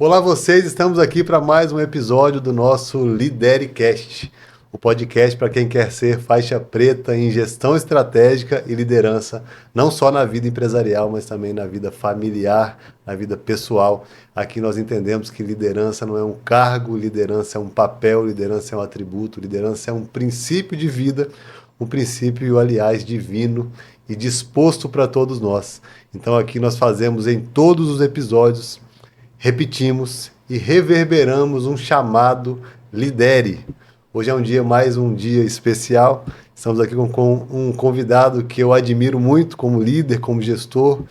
Olá vocês, estamos aqui para mais um episódio do nosso LideriCast, o podcast para quem quer ser faixa preta em gestão estratégica e liderança, não só na vida empresarial, mas também na vida familiar, na vida pessoal. Aqui nós entendemos que liderança não é um cargo, liderança é um papel, liderança é um atributo, liderança é um princípio de vida, um princípio, aliás, divino e disposto para todos nós. Então aqui nós fazemos em todos os episódios, repetimos e reverberamos um chamado Lidere. Hoje é mais um dia especial. Estamos aqui com um convidado que eu admiro muito como líder, como gestor.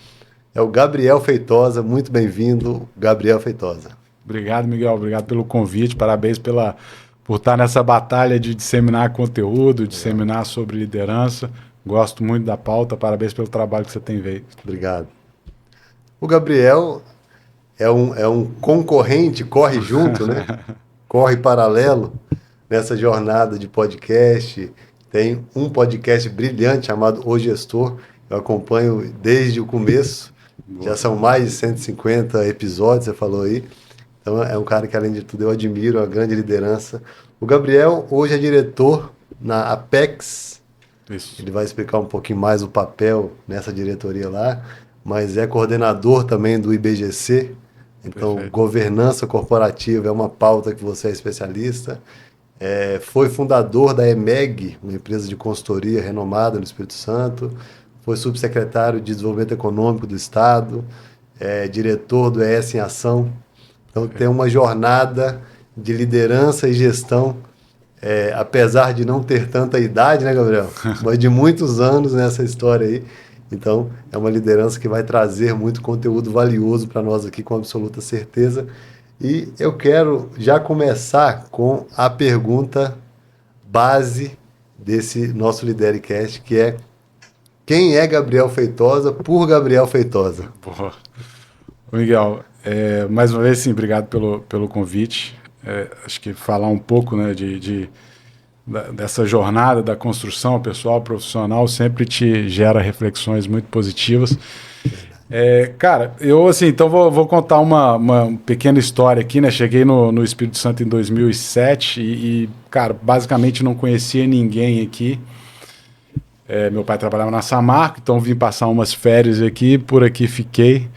É o Gabriel Feitosa. Muito bem-vindo, Gabriel Feitosa. Obrigado, Miguel. Obrigado pelo convite. Parabéns por estar nessa batalha de disseminar conteúdo, disseminar sobre liderança. Gosto muito da pauta. Parabéns pelo trabalho que você tem feito. Obrigado. O Gabriel é um concorrente, corre junto, né? Corre paralelo nessa jornada de podcast. Tem um podcast brilhante chamado O Gestor. Eu acompanho desde o começo. Já são mais de 150 episódios, você falou aí. Então é um cara que, além de tudo, eu admiro, uma grande liderança. O Gabriel hoje é diretor na Apex. Isso. Ele vai explicar um pouquinho mais o papel nessa diretoria lá, mas é coordenador também do IBGC. Então, perfeito. Governança corporativa é uma pauta que você é especialista. Foi fundador da EMEG, uma empresa de consultoria renomada no Espírito Santo. Foi subsecretário de Desenvolvimento Econômico do Estado. Diretor do ES em Ação. Então, tem uma jornada de liderança e gestão, apesar de não ter tanta idade, né, Gabriel? Mas de muitos anos nessa história aí. Então, é uma liderança que vai trazer muito conteúdo valioso para nós aqui, com absoluta certeza. E eu quero já começar com a pergunta base desse nosso LideriCast, que é: quem é Gabriel Feitosa por Gabriel Feitosa? Boa. Miguel, mais uma vez, sim, obrigado pelo convite. Acho que falar um pouco, né, dessa jornada da construção pessoal, profissional, sempre te gera reflexões muito positivas. Cara, eu assim, então vou contar uma pequena história aqui, né? Cheguei no Espírito Santo em 2007 e, cara, basicamente não conhecia ninguém aqui. Meu pai trabalhava na Samarco, então vim passar umas férias aqui, por aqui fiquei.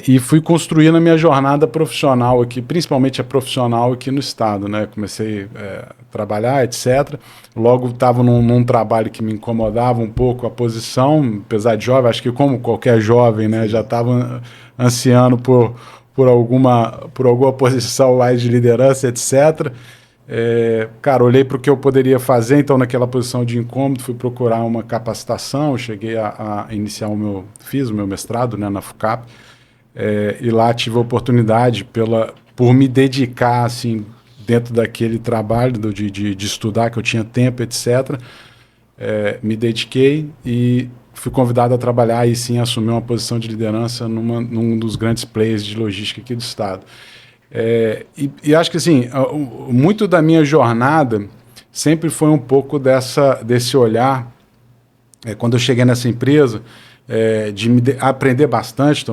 E fui construindo a minha jornada profissional aqui, principalmente a profissional aqui no estado, né? Comecei a trabalhar, etc. Logo estava num trabalho que me incomodava um pouco a posição, apesar de jovem, acho que como qualquer jovem, né? Já estava ansiando por alguma posição mais de liderança, etc. Cara, olhei para o que eu poderia fazer, então naquela posição de incômodo fui procurar uma capacitação, cheguei a iniciar fiz o meu mestrado, né, na FUCAP. E lá tive a oportunidade por me dedicar assim, dentro daquele trabalho de estudar, que eu tinha tempo, etc. Me dediquei e fui convidado a trabalhar e sim assumir uma posição de liderança num dos grandes players de logística aqui do estado. E acho que assim, muito da minha jornada sempre foi um pouco desse olhar. Quando eu cheguei nessa empresa, de aprender bastante,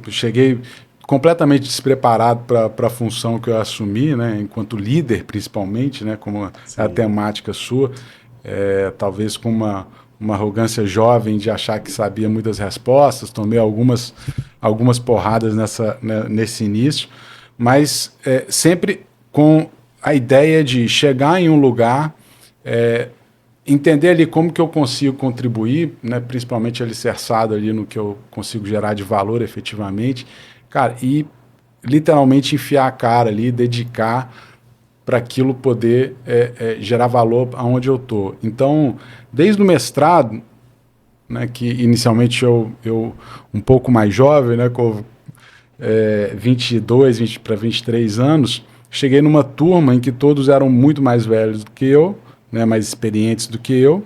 cheguei completamente despreparado para a função que eu assumi, né, enquanto líder, principalmente, né, como é a temática sua, talvez com uma arrogância jovem de achar que sabia muitas respostas, tomei algumas porradas nesse início, mas sempre com a ideia de chegar em um lugar, entender ali como que eu consigo contribuir, né, principalmente alicerçado ali no que eu consigo gerar de valor efetivamente, cara, e literalmente enfiar a cara ali, dedicar para aquilo poder gerar valor aonde eu estou. Então, desde o mestrado, né, que inicialmente eu um pouco mais jovem, né, com 22 para 23 anos, cheguei numa turma em que todos eram muito mais velhos do que eu, né, mais experientes do que eu,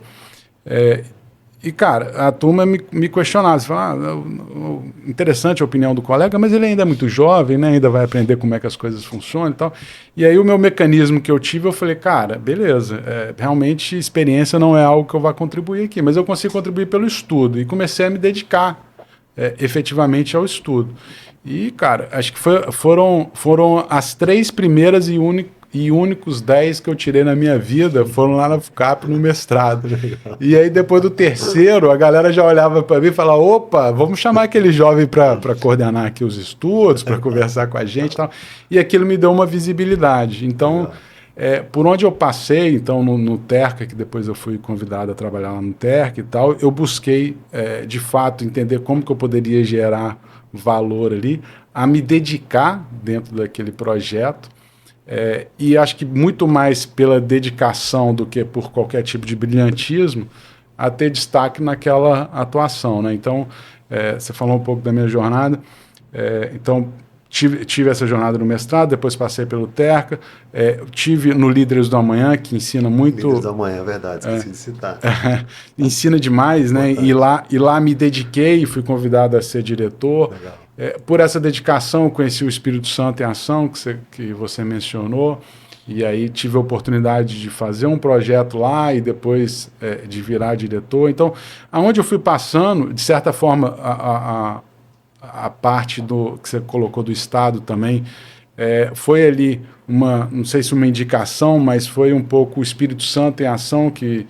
e, cara, a turma me questionava, você fala, interessante a opinião do colega, mas ele ainda é muito jovem, né, ainda vai aprender como é que as coisas funcionam e tal, e aí o meu mecanismo que eu tive, eu falei, cara, beleza, realmente experiência não é algo que eu vá contribuir aqui, mas eu consigo contribuir pelo estudo, e comecei a me dedicar, efetivamente ao estudo. E, cara, acho que foram as 3 primeiras e únicos 10 que eu tirei na minha vida foram lá na FUCAP no mestrado. E aí, depois do terceiro, a galera já olhava para mim e falava, opa, vamos chamar aquele jovem para coordenar aqui os estudos, para conversar com a gente e tal. E aquilo me deu uma visibilidade. Então, por onde eu passei, então, no TERCA, que depois eu fui convidado a trabalhar lá no TERCA e tal, eu busquei, de fato, entender como que eu poderia gerar valor ali, a me dedicar dentro daquele projeto, e acho que muito mais pela dedicação do que por qualquer tipo de brilhantismo, a ter destaque naquela atuação, né? Então, você falou um pouco da minha jornada, então tive essa jornada no mestrado, depois passei pelo TERCA, tive no Líderes do Amanhã, que ensina muito... Líderes do Amanhã, é verdade, esqueci de citar. Ensina demais, né? E lá me dediquei, fui convidado a ser diretor. Legal. Por essa dedicação, conheci o Espírito Santo em Ação, que você mencionou, e aí tive a oportunidade de fazer um projeto lá e depois de virar diretor. Então, aonde eu fui passando, de certa forma, a parte do que você colocou do Estado também, foi ali não sei se uma indicação, mas foi um pouco o Espírito Santo em Ação que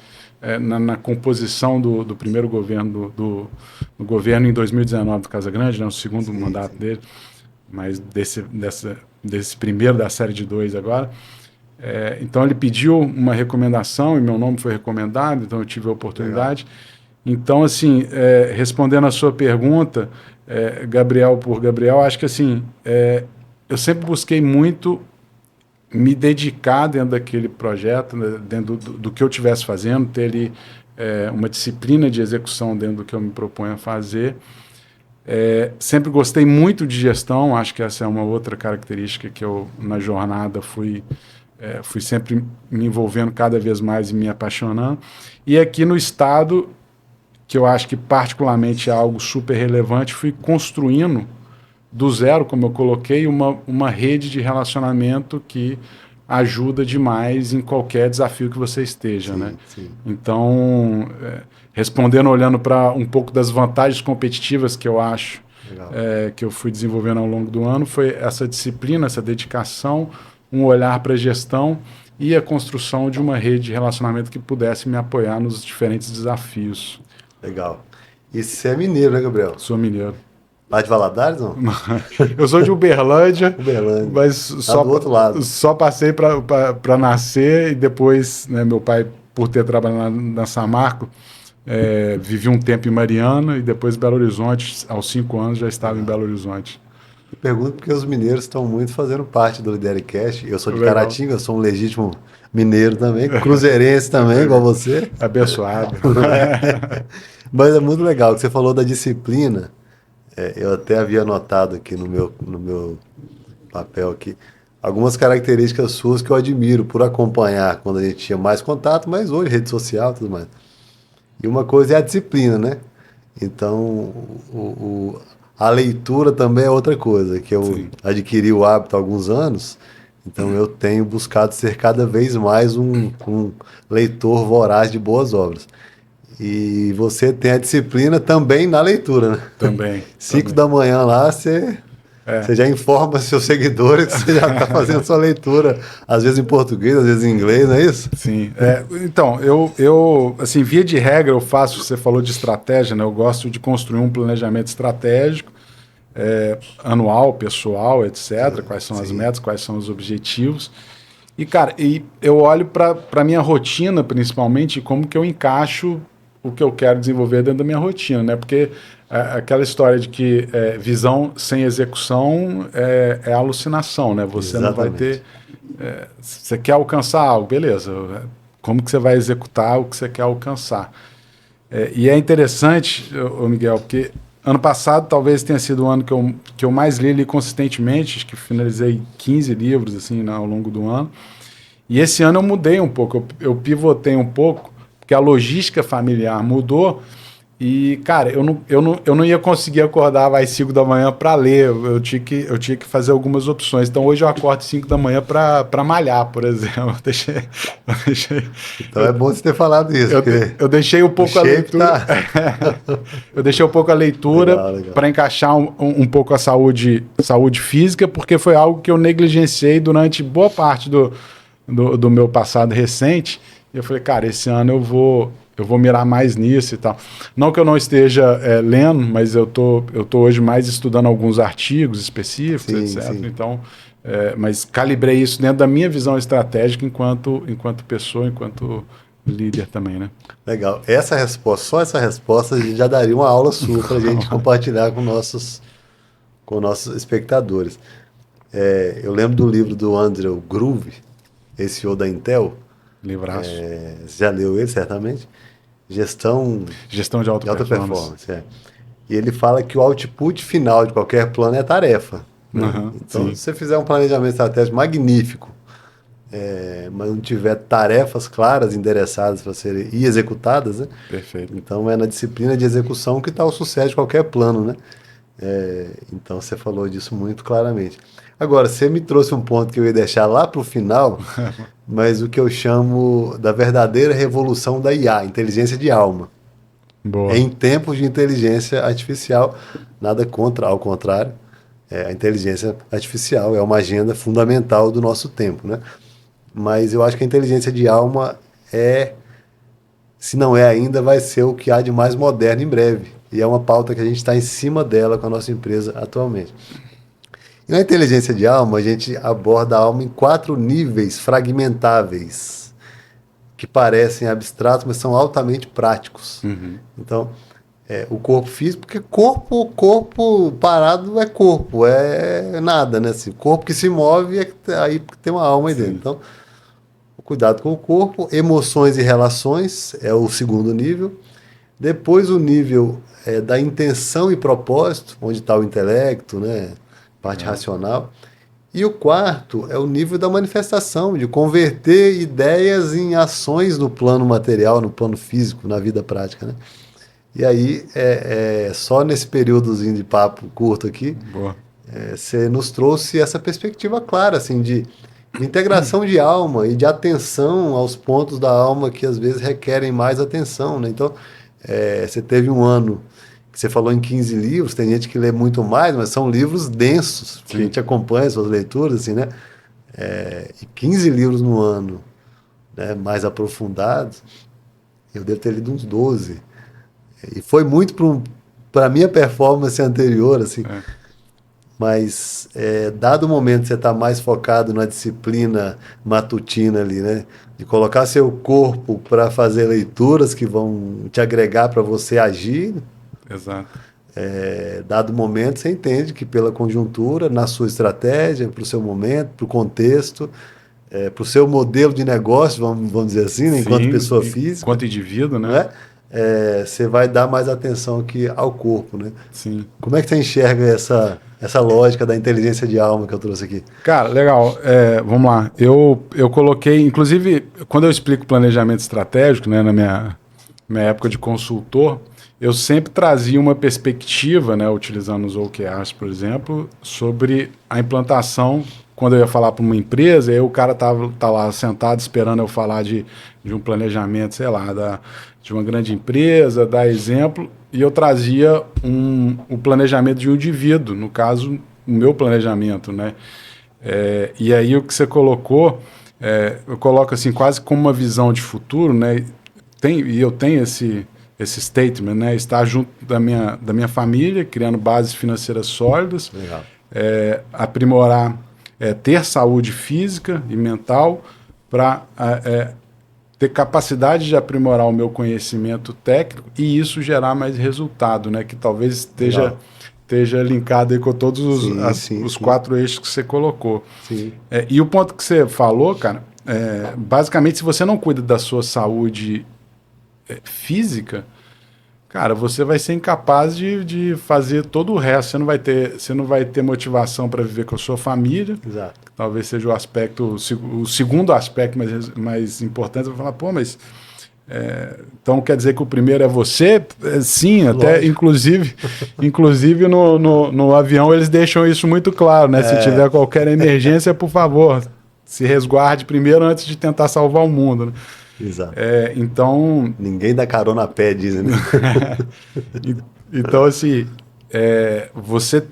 na composição do primeiro governo do governo em 2019 do Casagrande, né, o segundo mandato dele, mas desse primeiro da série de 2 agora. Então ele pediu uma recomendação e meu nome foi recomendado, então eu tive a oportunidade. Legal. Então, assim, respondendo a sua pergunta, Gabriel por Gabriel, acho que assim, eu sempre busquei muito me dedicar dentro daquele projeto, né, dentro do que eu estivesse fazendo, ter ali uma disciplina de execução dentro do que eu me proponho a fazer. Sempre gostei muito de gestão, acho que essa é uma outra característica que eu, na jornada, fui sempre me envolvendo cada vez mais e me apaixonando. E aqui no Estado, que eu acho que particularmente é algo super relevante, fui construindo do zero, como eu coloquei, uma rede de relacionamento que ajuda demais em qualquer desafio que você esteja, sim, né? Sim. Então, respondendo, olhando para um pouco das vantagens competitivas que eu acho que eu fui desenvolvendo ao longo do ano, foi essa disciplina, essa dedicação, um olhar para a gestão e a construção de uma rede de relacionamento que pudesse me apoiar nos diferentes desafios. Legal. E você é mineiro, né, Gabriel? Sou mineiro. Lá de Valadares, não? Eu sou de Uberlândia, mas só passei para nascer e depois, né, meu pai, por ter trabalhado na Samarco, vivi um tempo em Mariana e depois em Belo Horizonte. Aos 5 anos já estava em Belo Horizonte. Eu pergunto porque os mineiros estão muito fazendo parte do Lidercast. Eu sou de Caratinga, eu sou um legítimo mineiro também, cruzeirense também, igual você. Abençoado. Mas é muito legal que você falou da disciplina. Eu até havia anotado aqui no meu papel aqui algumas características suas que eu admiro por acompanhar quando a gente tinha mais contato, mas hoje rede social e tudo mais. E uma coisa é a disciplina, né? Então, a leitura também é outra coisa, que eu adquiri o hábito há alguns anos, então eu tenho buscado ser cada vez mais um leitor voraz de boas obras. E você tem a disciplina também na leitura, né? Também. 5 da manhã lá, você já informa seus seguidores que você já está fazendo sua leitura, às vezes em português, às vezes em inglês, não é isso? Sim. Então, eu, assim, via de regra, eu faço, você falou de estratégia, né? Eu gosto de construir um planejamento estratégico, anual, pessoal, etc. Quais são as metas, quais são os objetivos. E, cara, eu olho para a minha rotina, principalmente, como que eu encaixo o que eu quero desenvolver dentro da minha rotina, né? Porque aquela história de que visão sem execução é alucinação, né? Você Exatamente. Não vai ter... você quer alcançar algo, beleza. Como que você vai executar o que você quer alcançar? E é interessante, Miguel, porque ano passado talvez tenha sido o ano que eu mais li consistentemente, acho que finalizei 15 livros assim, ao longo do ano. E esse ano eu mudei um pouco, eu pivotei um pouco, porque a logística familiar mudou E, cara, eu não ia conseguir acordar às 5 da manhã para ler. Eu tinha que fazer algumas opções. Então hoje eu acordo 5 da manhã para malhar, por exemplo. Então é bom você ter falado isso, porque Eu deixei um pouco o a shape leitura. tá... Eu deixei um pouco a leitura Legal. para encaixar um pouco a saúde física, porque foi algo que eu negligenciei durante boa parte do meu passado recente. E eu falei, cara, esse ano eu vou mirar mais nisso e tal. Não que eu não esteja lendo, mas eu tô hoje mais estudando alguns artigos específicos, Sim, etc. sim. Então, mas calibrei isso dentro da minha visão estratégica enquanto pessoa, enquanto líder também, né? Legal. Essa resposta, só essa resposta, a gente já daria uma aula sua para a gente compartilhar com nossos espectadores. Eu lembro do livro do Andrew Groove, esse CEO da Intel. Livraço. Você já leu ele, certamente? Gestão Gestão de alta de alta performance. performance. E ele fala que o output final de qualquer plano é tarefa. Né? Uhum, Então, sim. se você fizer um planejamento estratégico magnífico, mas não tiver tarefas claras, endereçadas para serem e executadas, né? Perfeito. Então é na disciplina de execução que está o sucesso de qualquer plano, né? Então você falou disso muito claramente. Agora, você me trouxe um ponto que eu ia deixar lá para o final, mas o que eu chamo da verdadeira revolução da IA, inteligência de alma. Boa. Em tempos de inteligência artificial, nada contra, ao contrário, a inteligência artificial é uma agenda fundamental do nosso tempo, né? Mas eu acho que a inteligência de alma se não é ainda, vai ser o que há de mais moderno em breve. E é uma pauta que a gente está em cima dela com a nossa empresa atualmente. E na inteligência de alma, a gente aborda a alma em 4 níveis fragmentáveis, que parecem abstratos, mas são altamente práticos. Uhum. Então, o corpo físico, porque corpo parado é corpo, é nada, né? Assim, corpo que se move aí tem uma alma aí dentro. Então, o cuidado com o corpo, emoções e relações é o segundo nível. Depois o nível da intenção e propósito, onde está o intelecto, né? Parte racional. E o quarto é o nível da manifestação, de converter ideias em ações no plano material, no plano físico, na vida prática, né? E aí, só nesse períodozinho de papo curto aqui, Boa. você nos trouxe essa perspectiva clara, assim, de integração de alma e de atenção aos pontos da alma que às vezes requerem mais atenção, né? Então, você teve um ano que você falou em 15 livros, tem gente que lê muito mais, mas são livros densos, que a gente acompanha suas leituras, assim, né? E 15 livros no ano, né, mais aprofundados, eu devo ter lido uns 12. E foi muito para a minha performance anterior, assim. Mas, dado o momento que você está mais focado na disciplina matutina ali, né? De colocar seu corpo para fazer leituras que vão te agregar para você agir. Exato. Dado o momento, você entende que pela conjuntura, na sua estratégia, para o seu momento, para o contexto, para o seu modelo de negócio, vamos dizer assim, né? Enquanto pessoa física. Enquanto indivíduo, né? Não é? Você vai dar mais atenção aqui ao corpo, né? Sim. Como é que você enxerga essa lógica da inteligência de alma que eu trouxe aqui? Cara, legal. Vamos lá. Eu coloquei, inclusive, quando eu explico planejamento estratégico, né, na minha época de consultor, eu sempre trazia uma perspectiva, né, utilizando os OKRs, por exemplo, sobre a implantação. Quando eu ia falar para uma empresa, aí o cara tá lá sentado esperando eu falar de um planejamento, sei lá, de uma grande empresa, dar exemplo, e eu trazia o planejamento de um indivíduo, no caso, o meu planejamento, né? E aí o que você colocou, eu coloco assim, quase como uma visão de futuro, né? E eu tenho esse statement, né? Estar junto da minha família, criando bases financeiras sólidas, Legal. aprimorar, ter saúde física e mental para ter capacidade de aprimorar o meu conhecimento técnico e isso gerar mais resultado, né? Que talvez esteja linkado aí com todos os 4 eixos que você colocou. Sim. E o ponto que você falou, cara, basicamente, se você não cuida da sua saúde física, cara, você vai ser incapaz de fazer todo o resto. Você não vai ter motivação para viver com a sua família. Exato. Talvez seja o segundo aspecto mais importante. Você vai falar, pô, mas Então quer dizer que o primeiro é você? Sim, até inclusive no avião eles deixam isso muito claro, né? Se tiver qualquer emergência, por favor, se resguarde primeiro antes de tentar salvar o mundo, né? Exato. Então... Ninguém dá carona a pé, dizem, né? Então, assim, você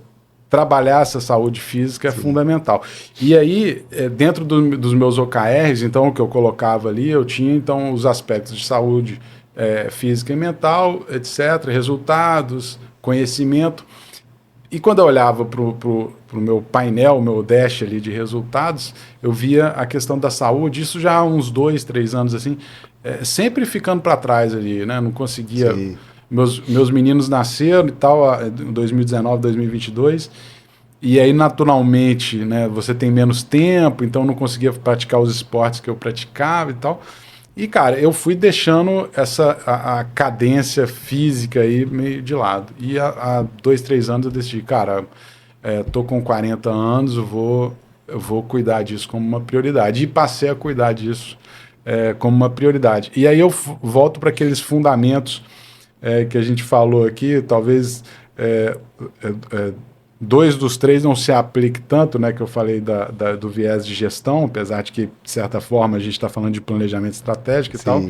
trabalhar essa saúde física é fundamental. E aí, dentro dos meus OKRs, então, o que eu colocava ali, eu tinha, então, os aspectos de saúde física e mental, etc., resultados, conhecimento. E quando eu olhava para o meu painel, meu dash ali de resultados, eu via a questão da saúde, isso já há uns 2, 3 anos, assim, sempre ficando para trás ali, né? Não conseguia... Sim. Meus meninos nasceram e tal, em 2019, 2022, e aí naturalmente, né, você tem menos tempo, então não conseguia praticar os esportes que eu praticava e tal. E, cara, eu fui deixando a cadência física aí meio de lado. E há 2, 3 anos eu decidi, cara, tô com 40 anos, eu vou cuidar disso como uma prioridade. E passei a cuidar disso como uma prioridade. E aí eu volto para aqueles fundamentos que a gente falou aqui, talvez 2 dos 3 não se aplique tanto, né, que eu falei do viés de gestão, apesar de que, de certa forma, a gente está falando de planejamento estratégico e tal,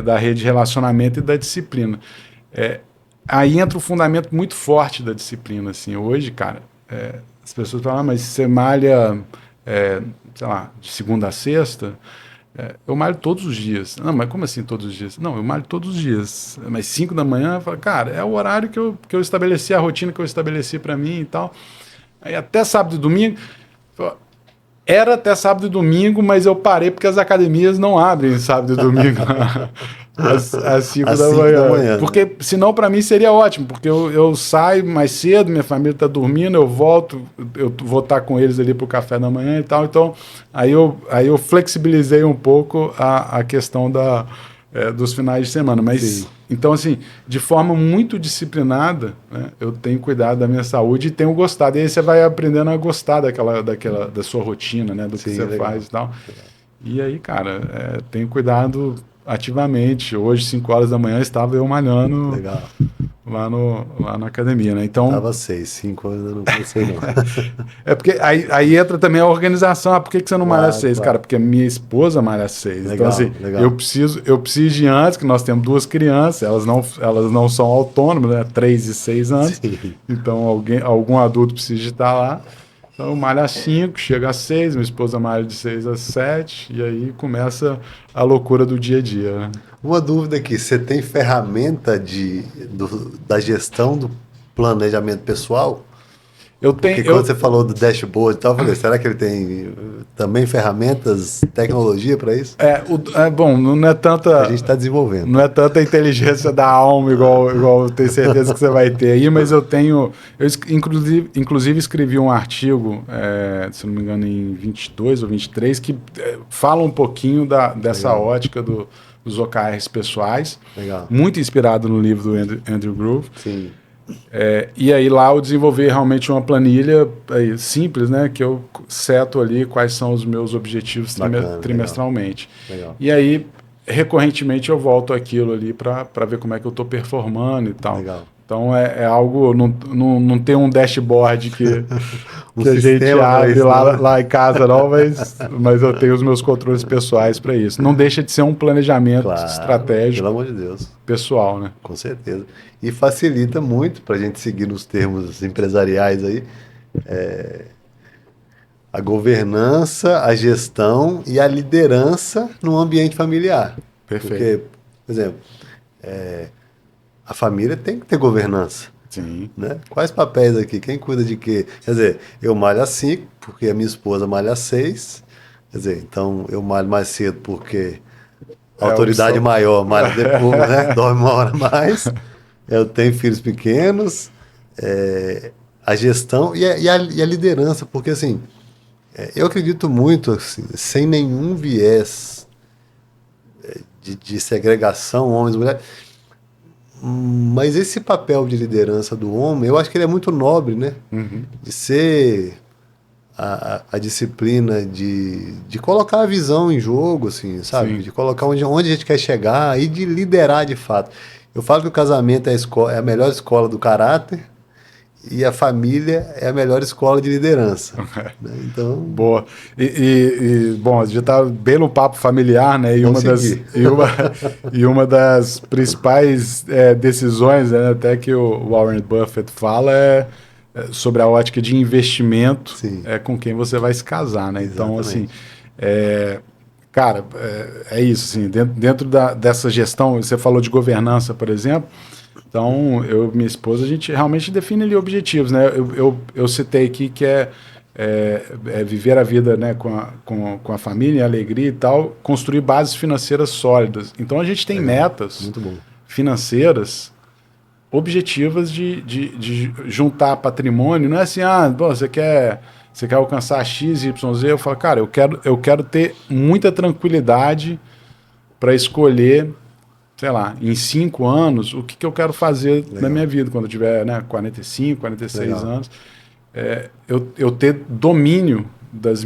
da rede de relacionamento e da disciplina. Aí entra o fundamento muito forte da disciplina. Assim. Hoje, cara, as pessoas falam, mas você malha, sei lá, de segunda a sexta? Eu malho todos os dias. Não, mas como assim todos os dias? Não, eu malho todos os dias. Mas 5 da manhã, eu falo, cara, é o horário que eu estabeleci, a rotina que eu estabeleci para mim e tal. Aí até sábado e domingo. Era até sábado e domingo, mas eu parei porque as academias não abrem sábado e domingo às 5 da manhã. Porque senão para mim seria ótimo, porque eu saio mais cedo, minha família está dormindo, eu volto, eu vou estar com eles ali para o café da manhã e tal. Então aí eu flexibilizei um pouco a questão dos finais de semana. Mas sim. Então, assim, de forma muito disciplinada, né, eu tenho cuidado da minha saúde e tenho gostado. E aí você vai aprendendo a gostar da sua rotina, né, do que você faz e tal. E aí, cara, tenho cuidado ativamente. Hoje, 5 horas da manhã, estava eu malhando lá na academia, né? Então, estava 6, 5 horas eu não comecei, não. Porque aí entra também a organização. Por que você não malha 6? Cara, porque a minha esposa malha 6. Então, assim, eu preciso de antes, que nós temos 2 crianças, elas não são autônomas, né? 3 e 6 anos. Sim. Então, algum adulto precisa estar lá. Então, eu malho às 5, chega às 6, minha esposa malha de 6 às 7, e aí começa a loucura do dia a dia. Né? Uma dúvida aqui, você tem ferramenta da gestão do planejamento pessoal? Porque quando você falou do dashboard e tal, eu falei, será que ele tem também ferramentas, tecnologia para isso? Bom, não é tanta... A gente está desenvolvendo. Não é tanta inteligência da alma igual eu tenho certeza que você vai ter aí, mas eu inclusive escrevi um artigo, se não me engano, em 22 ou 23, que fala um pouquinho dessa ótica dos OKRs pessoais. Legal. Muito inspirado no livro do Andrew Groove. Sim. E aí lá eu desenvolvi realmente uma planilha simples, né, que eu seto ali quais são os meus objetivos trimestralmente. Legal. E aí, recorrentemente, eu volto aquilo ali para ver como é que eu estou performando e tal. Legal. Então é algo, não tem um dashboard que a gente abre lá em casa, não, mas eu tenho os meus controles pessoais para isso. Não deixa de ser um planejamento estratégico. Pelo amor de Deus. Pessoal, né? Com certeza. E facilita muito para a gente seguir nos termos empresariais aí. A governança, a gestão e a liderança no ambiente familiar. Perfeito. Porque, por exemplo, a família tem que ter governança. Sim. Né? Quais papéis aqui? Quem cuida de quê? Quer dizer, eu malho às 5, porque a minha esposa malha às 6. Quer dizer, então eu malho mais cedo porque a autoridade maior malha depois, né? Dorme uma hora mais. Eu tenho filhos pequenos. A gestão e a liderança, porque assim, eu acredito muito, assim, sem nenhum viés de segregação, homens e mulheres. Mas esse papel de liderança do homem, eu acho que ele é muito nobre, né? Uhum. De ser a disciplina de colocar a visão em jogo, assim, sabe? Sim. De colocar onde a gente quer chegar e de liderar de fato. Eu falo que o casamento é a melhor escola do caráter e a família é a melhor escola de liderança. Né? Então, Boa. Bom, a gente está bem no papo familiar, né? vamos seguir. E uma das principais decisões, né, até que o Warren Buffett fala, é sobre a ótica de investimento com quem você vai se casar, né? Então, assim, cara, é isso, assim, dentro dessa gestão, você falou de governança, por exemplo. Então, eu e minha esposa, a gente realmente define ali objetivos, né? Eu citei aqui que é viver a vida, né, com a família, a alegria e tal, construir bases financeiras sólidas. Então, a gente tem metas Muito bom. financeiras objetivas de juntar patrimônio. Não é assim, bom, você quer alcançar X, Y, Z. Eu falo, cara, eu quero ter muita tranquilidade para escolher, sei lá, em 5 anos, o que eu quero fazer na minha vida, quando eu tiver, né, 45, 46 anos. Eu ter domínio dos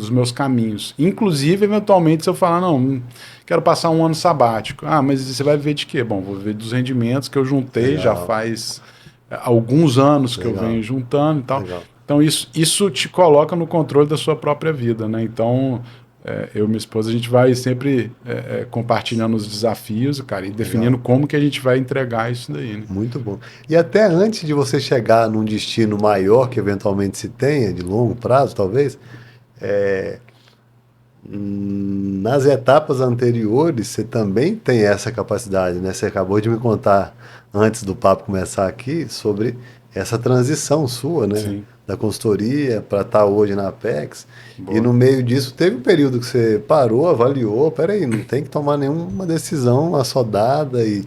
meus caminhos. Inclusive, eventualmente, se eu falar, não, quero passar um ano sabático. Mas você vai viver de quê? Bom, vou viver dos rendimentos que eu juntei, já faz alguns anos que eu venho juntando e tal. Então, isso te coloca no controle da sua própria vida, né? Então, eu e minha esposa, a gente vai sempre compartilhando os desafios, cara, e definindo como que a gente vai entregar isso daí, né? Muito bom. E até antes de você chegar num destino maior que eventualmente se tenha, de longo prazo, talvez, nas etapas anteriores você também tem essa capacidade, né? Você acabou de me contar, antes do papo começar aqui, sobre essa transição sua, né? Sim. Da consultoria para estar hoje na Apex. Boa. E no meio disso teve um período que você parou, avaliou, peraí, não tem que tomar nenhuma decisão assodada e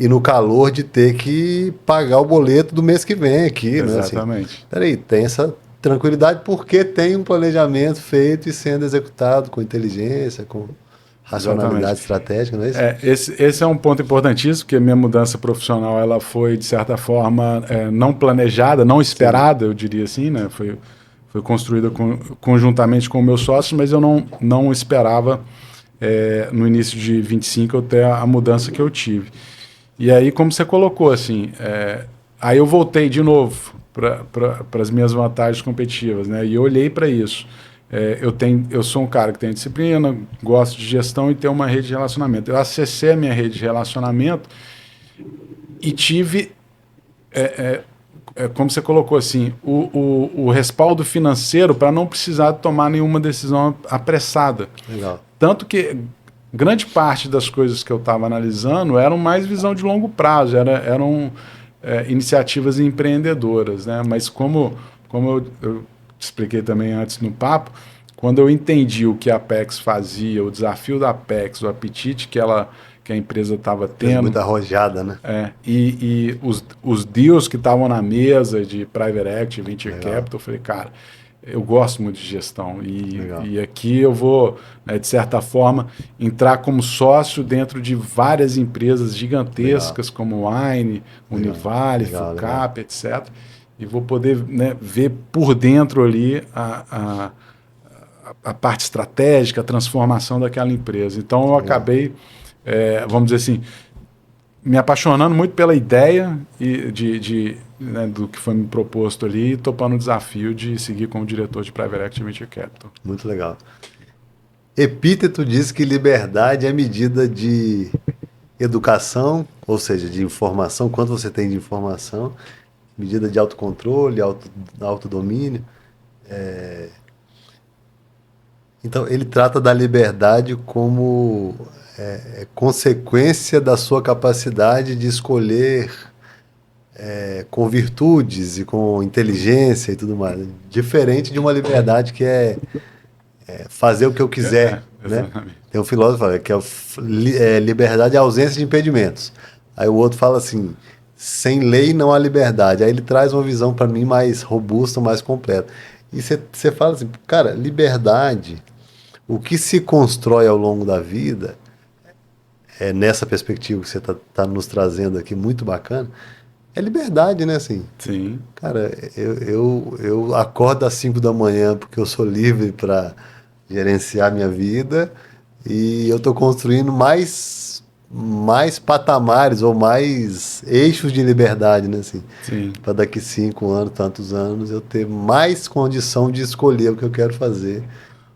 no calor de ter que pagar o boleto do mês que vem aqui, né? Exatamente. Assim, peraí, tem essa tranquilidade porque tem um planejamento feito e sendo executado com inteligência, com racionalidade estratégica, não é isso? Esse é um ponto importantíssimo, porque a minha mudança profissional ela foi, de certa forma, não planejada, não esperada, eu diria assim, né? Foi construída conjuntamente com o meu sócio, mas eu não esperava, no início de 25, eu ter a mudança que eu tive. E aí, como você colocou, assim, aí eu voltei de novo para as minhas vantagens competitivas, né? E eu olhei para isso. Eu sou um cara que tem disciplina, gosto de gestão e tenho uma rede de relacionamento. Eu acessei a minha rede de relacionamento e tive, como você colocou assim, o respaldo financeiro para não precisar tomar nenhuma decisão apressada. Legal. Tanto que grande parte das coisas que eu estava analisando eram mais visão de longo prazo, eram iniciativas empreendedoras, né? Mas como eu expliquei também antes no papo, quando eu entendi o que a Apex fazia, o desafio da Apex, o apetite que a empresa estava tendo. Muita arrojada, né? E os deals que estavam na mesa de Private Equity, Venture Capital, eu falei, cara, eu gosto muito de gestão e aqui eu vou, né, de certa forma, entrar como sócio dentro de várias empresas gigantescas como Wine, Univale, Fucap, etc., e vou poder, né, ver por dentro ali a parte estratégica, a transformação daquela empresa. Então eu acabei, vamos dizer assim, me apaixonando muito pela ideia né, do que foi me proposto ali e topando o desafio de seguir como diretor de Private Equity Venture Capital. Muito legal. Epíteto diz que liberdade é medida de educação, ou seja, de informação, quanto você tem de informação, medida de autocontrole, autodomínio. Então, ele trata da liberdade como consequência da sua capacidade de escolher com virtudes e com inteligência e tudo mais. Diferente de uma liberdade que é fazer o que eu quiser. Né? Tem um filósofo que liberdade é a ausência de impedimentos. Aí o outro fala assim, sem lei não há liberdade. Aí ele traz uma visão para mim mais robusta, mais completa. E você fala assim, cara, liberdade, o que se constrói ao longo da vida, nessa perspectiva que você tá nos trazendo aqui, muito bacana, é liberdade, né, assim. Sim, Cara, eu acordo às 5 da manhã porque eu sou livre para gerenciar minha vida e eu estou construindo mais patamares ou mais eixos de liberdade, né, assim. sim. Para daqui 5 anos, tantos anos, eu ter mais condição de escolher o que eu quero fazer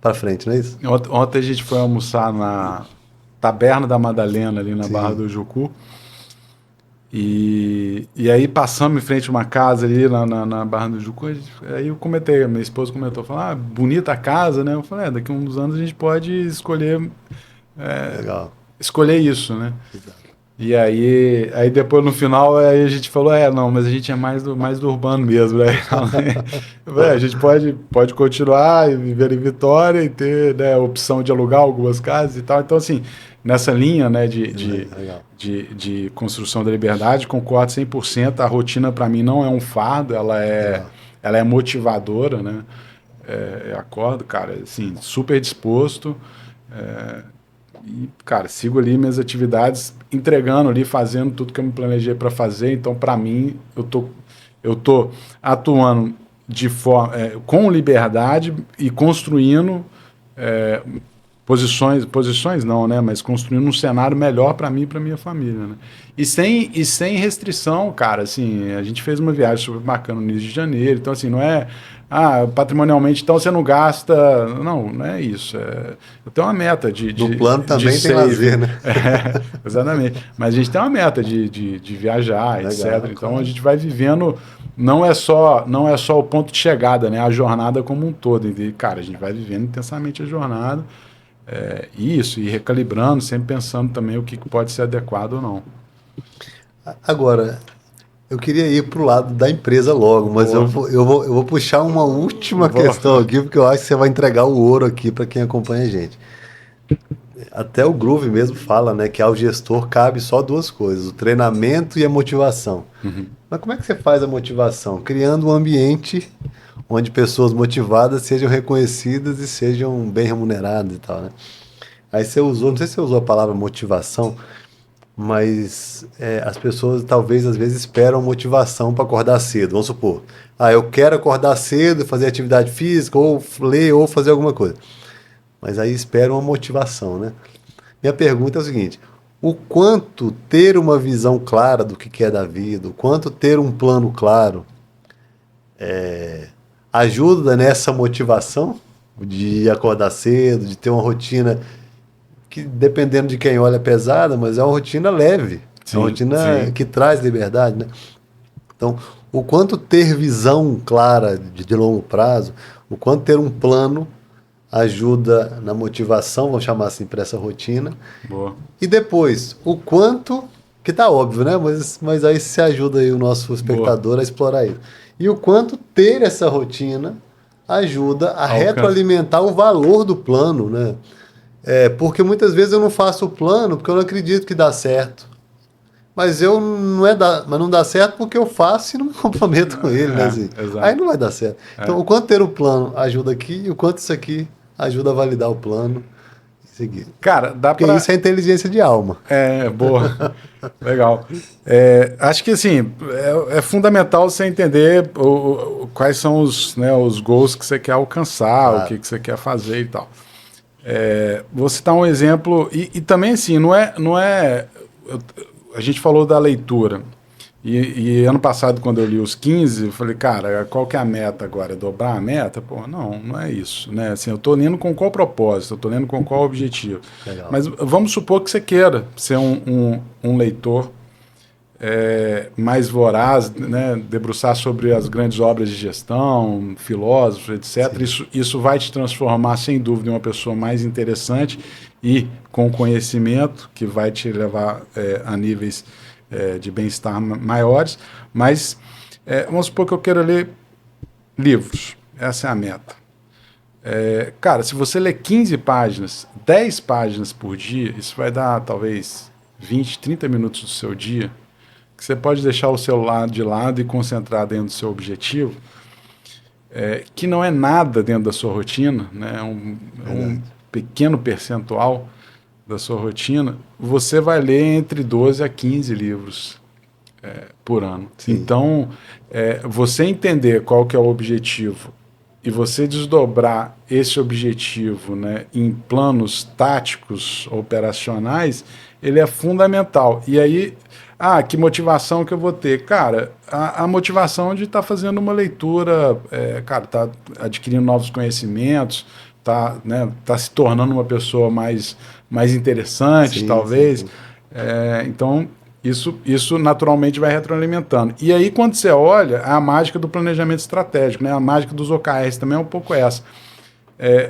para frente, não é isso? Ontem a gente foi almoçar na Taberna da Madalena, ali na Barra Sim. do Jucu. E aí passamos em frente a uma casa ali na Barra do Jucu. Aí eu comentei, a minha esposa comentou, falou, bonita a casa, né? Eu falei, daqui a uns anos a gente pode Legal. escolher isso, né? Exato. E aí depois no final aí a gente falou, não, mas a gente é mais do urbano mesmo, né? Então, a gente pode continuar e viver em Vitória e ter, né, a opção de alugar algumas casas e tal. Então, assim, nessa linha, né, Legal. de construção da liberdade, concordo 100%. A rotina para mim não é um fardo, Legal. ela é motivadora, né? Eu acordo, cara, assim, super disposto. E, cara, sigo ali minhas atividades, entregando ali, fazendo tudo que eu me planejei para fazer. Então, para mim, eu tô atuando com liberdade e construindo é, posições não, né? Mas construindo um cenário melhor para mim e para minha família, né? E sem restrição, cara. Assim, a gente fez uma viagem super bacana no início de janeiro. Então, assim, não é patrimonialmente, então você não gasta. Não é isso. Eu tenho uma meta de, No de, plano de também tem save. lazer, né? Exatamente. Mas a gente tem uma meta de viajar, etc. Legal, Então a claro. gente vai vivendo. Não é só o ponto de chegada, né? A jornada como um todo. E, cara, a gente vai vivendo intensamente a jornada. E recalibrando, sempre pensando também o que pode ser adequado ou não. Agora, eu queria ir para o lado da empresa logo, mas eu Boa. vou, eu vou, eu vou puxar uma última Vou. questão aqui, porque eu acho que você vai entregar o ouro aqui para quem acompanha a gente. Até o Groove mesmo fala, né, que ao gestor cabe só duas coisas, o treinamento e a motivação. Mas como é que você faz a motivação? Criando um ambiente onde pessoas motivadas sejam reconhecidas e sejam bem remuneradas e tal, né? Aí você usou, não sei se você usou a palavra motivação, mas as pessoas talvez às vezes esperam motivação para acordar cedo. Vamos supor, eu quero acordar cedo, fazer atividade física, ou ler, ou fazer alguma coisa. Mas aí esperam uma motivação, né? Minha pergunta é o seguinte: o quanto ter uma visão clara do que é da vida, o quanto ter um plano claro ajuda nessa motivação de acordar cedo, de ter uma rotina que, dependendo de quem olha, é pesada, mas é uma rotina leve, é uma Sim, rotina sim. que traz liberdade, né? Então, o quanto ter visão clara de longo prazo, o quanto ter um plano ajuda na motivação, vamos chamar assim, para essa rotina. Boa. E depois, o quanto, que tá óbvio, né? Mas aí se ajuda aí o nosso Boa. espectador a explorar isso. E o quanto ter essa rotina ajuda a Alcança. retroalimentar o valor do plano, né? Porque muitas vezes eu não faço o plano porque eu não acredito que dá certo. Mas mas não dá certo porque eu faço e não me comprometo com ele, né? Assim? Aí Exato. não vai dar certo. É. Então, o quanto ter o plano ajuda aqui e o quanto isso aqui ajuda a validar o plano e seguir. Cara, dá Porque isso pra. é inteligência de alma. Boa. Legal. Acho que assim, é fundamental você entender quais são os goals que você quer alcançar, o Claro. que você quer fazer e tal. Vou citar um exemplo, e também assim, não é. A gente falou da leitura. E ano passado, quando eu li os 15, eu falei, cara, qual que é a meta agora? É dobrar a meta? Pô, não é isso, né? Assim, eu tô lendo com qual propósito, eu tô lendo com qual objetivo. Legal. Mas vamos supor que você queira ser um leitor mais voraz, né? Debruçar sobre as grandes obras de gestão, filósofos, etc. Sim. Isso vai te transformar, sem dúvida, em uma pessoa mais interessante e com conhecimento, que vai te levar a níveis de bem-estar maiores, mas vamos supor que eu queira ler livros, essa é a meta. Cara, se você ler 15 páginas, 10 páginas por dia, isso vai dar talvez 20, 30 minutos do seu dia, que você pode deixar o celular de lado e concentrar dentro do seu objetivo, que não é nada dentro da sua rotina, né? É um Verdade. pequeno percentual da sua rotina, você vai ler entre 12 a 15 livros. por ano. Sim. Então, você entender qual que é o objetivo e você desdobrar esse objetivo, né, em planos táticos, operacionais, ele é fundamental. E aí, que motivação que eu vou ter? Cara, a motivação de estar fazendo uma leitura, cara, tá adquirindo novos conhecimentos, tá se tornando uma pessoa mais interessante, Sim, talvez. sim. Então, isso naturalmente vai retroalimentando. E aí, quando você olha, a mágica do planejamento estratégico, né? A mágica dos OKRs também é um pouco essa.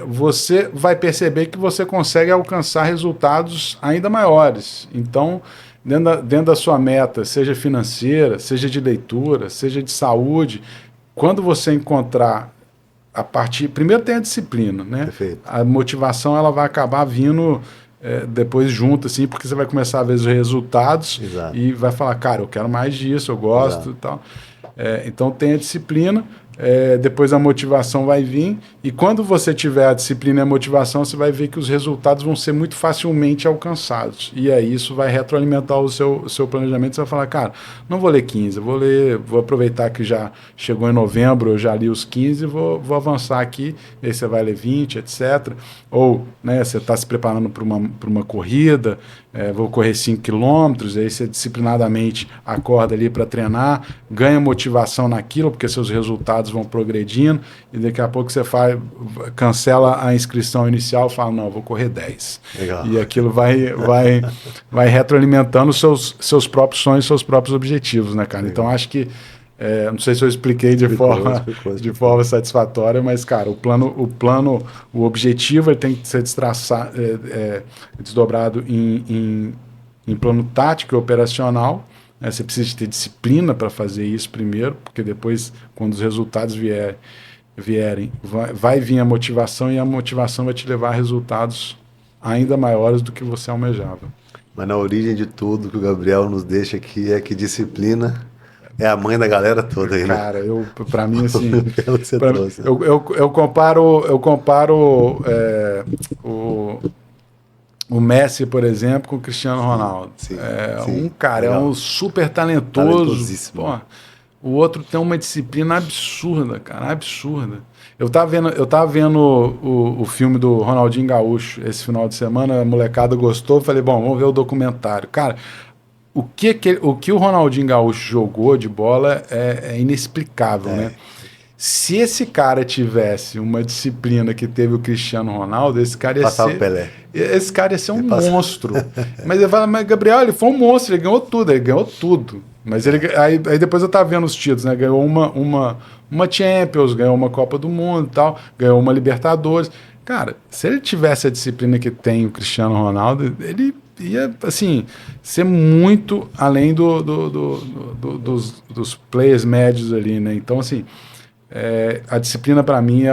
Você vai perceber que você consegue alcançar resultados ainda maiores. Então, dentro da sua meta, seja financeira, seja de leitura, seja de saúde, quando você encontrar a partir... Primeiro tem a disciplina, né? Perfeito. A motivação ela vai acabar vindo depois junto, assim, porque você vai começar a ver os resultados. Exato. E vai falar, cara, eu quero mais disso, eu gosto. Exato. E tal. Então tem a disciplina, depois a motivação vai vir, e quando você tiver a disciplina e a motivação, você vai ver que os resultados vão ser muito facilmente alcançados. E aí isso vai retroalimentar o seu planejamento. Você vai falar, cara, não vou ler 15, vou aproveitar que já chegou em novembro, eu já li os 15, vou avançar aqui, e aí você vai ler 20, etc. Ou, né, você está se preparando para uma corrida, vou correr 5 quilômetros, aí você disciplinadamente acorda ali para treinar, ganha motivação naquilo, porque seus resultados vão progredindo, e daqui a pouco você cancela a inscrição inicial e fala, não, vou correr 10. Legal. E aquilo vai retroalimentando seus próprios sonhos, seus próprios objetivos, né, cara? Legal. Então, acho que não sei se eu expliquei de forma satisfatória, mas, cara, o objetivo ele tem que ser desdobrado em plano tático e operacional. Você precisa ter disciplina para fazer isso primeiro, porque depois, quando os resultados vierem, vai vir a motivação, e a motivação vai te levar a resultados ainda maiores do que você almejava. Mas na origem de tudo que o Gabriel nos deixa aqui é que disciplina é a mãe da galera toda aí, né? Cara, para mim, assim... Pelo que você trouxe. Eu comparo o Messi, por exemplo, com o Cristiano Ronaldo. Sim, um cara, é um super talentoso. Pô, o outro tem uma disciplina absurda, cara, absurda. Eu tava vendo o filme do Ronaldinho Gaúcho esse final de semana, a molecada gostou, falei, bom, vamos ver o documentário. Cara, o que o Ronaldinho Gaúcho jogou de bola é inexplicável, né? Se esse cara tivesse uma disciplina que teve o Cristiano Ronaldo, esse cara ia ser... Pelé. Esse cara ia ser um monstro. Mas ele fala, mas Gabriel, ele foi um monstro, ele ganhou tudo. Mas aí depois eu tava vendo os títulos, né? Ganhou uma Champions, ganhou uma Copa do Mundo e tal, ganhou uma Libertadores. Cara, se ele tivesse a disciplina que tem o Cristiano Ronaldo, ele ia, assim, ser muito além dos players médios ali, né? Então, assim, a disciplina para mim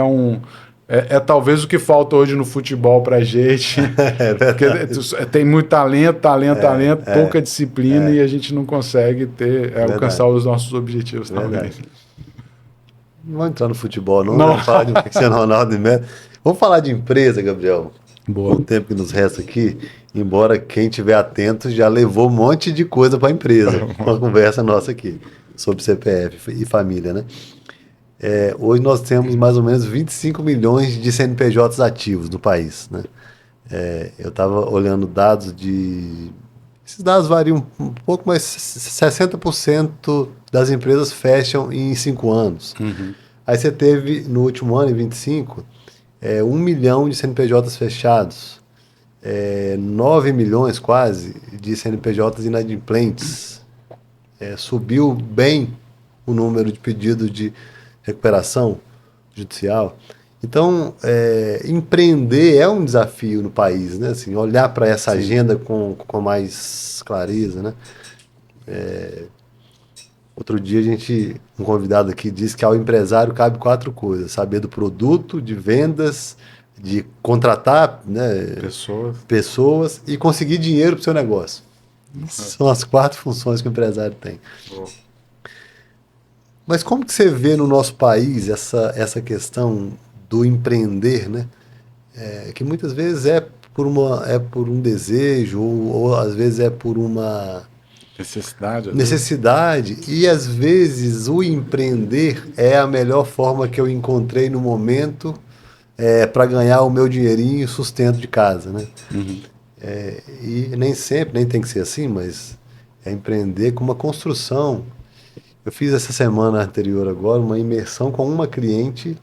é talvez o que falta hoje no futebol pra gente. Porque tem muito talento, pouca disciplina, e a gente não consegue alcançar os nossos objetivos também. Não vamos entrar no futebol, não. Vamos falar de Cristiano Ronaldo e Messi. Vamos falar de empresa, Gabriel. Boa. Com o tempo que nos resta aqui, embora quem estiver atento já levou um monte de coisa para a empresa. Uma conversa nossa aqui sobre CPF e família, né? Hoje nós temos mais ou menos 25 milhões de CNPJs ativos no país, né? Eu estava olhando dados esses dados variam um pouco, mas 60% das empresas fecham em 5 anos. Uhum. Aí você teve, no último ano, em 25, 1 milhão de CNPJs fechados, 9 milhões quase de CNPJs inadimplentes. Subiu bem o número de pedidos de recuperação judicial. Então, empreender é um desafio no país, né? Assim, olhar para essa agenda com mais clareza, né? Outro dia um convidado aqui disse que ao empresário cabe 4 coisas: saber do produto, de vendas, de contratar, né, pessoas e conseguir dinheiro para o seu negócio. São as 4 funções que o empresário tem. Mas como que você vê no nosso país essa questão do empreender, né? Que muitas vezes é por um desejo, ou às vezes é por uma necessidade. E às vezes o empreender é a melhor forma que eu encontrei no momento para ganhar o meu dinheirinho e sustento de casa, né? Uhum. E nem sempre, nem tem que ser assim, mas é empreender com uma construção. Eu fiz essa semana anterior agora uma imersão com uma cliente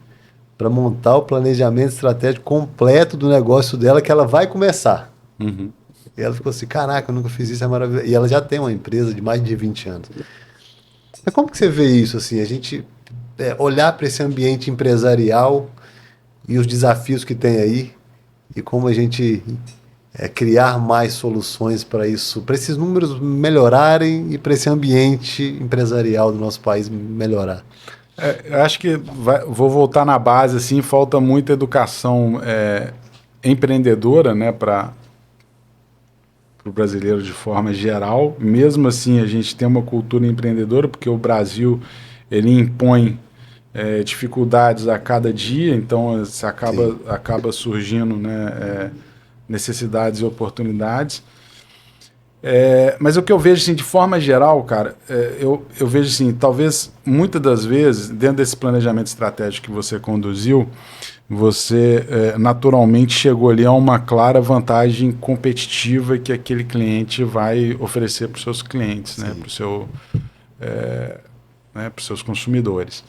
para montar o planejamento estratégico completo do negócio dela que ela vai começar. Uhum. E ela ficou assim, caraca, eu nunca fiz isso, é maravilhoso. E ela já tem uma empresa de mais de 20 anos. Mas como que você vê isso, assim, a gente olhar para esse ambiente empresarial e os desafios que tem aí e como a gente criar mais soluções para isso, para esses números melhorarem e para esse ambiente empresarial do nosso país melhorar? Eu acho que vou voltar na base, assim, falta muita educação empreendedora, né, para o brasileiro de forma geral. Mesmo assim, a gente tem uma cultura empreendedora, porque o Brasil ele impõe dificuldades a cada dia, então se acaba surgindo, né, necessidades e oportunidades. Mas o que eu vejo, assim, de forma geral, cara, eu vejo assim, talvez muitas das vezes, dentro desse planejamento estratégico que você conduziu, você naturalmente chegou ali a uma clara vantagem competitiva que aquele cliente vai oferecer para os seus clientes, né, para os seus consumidores.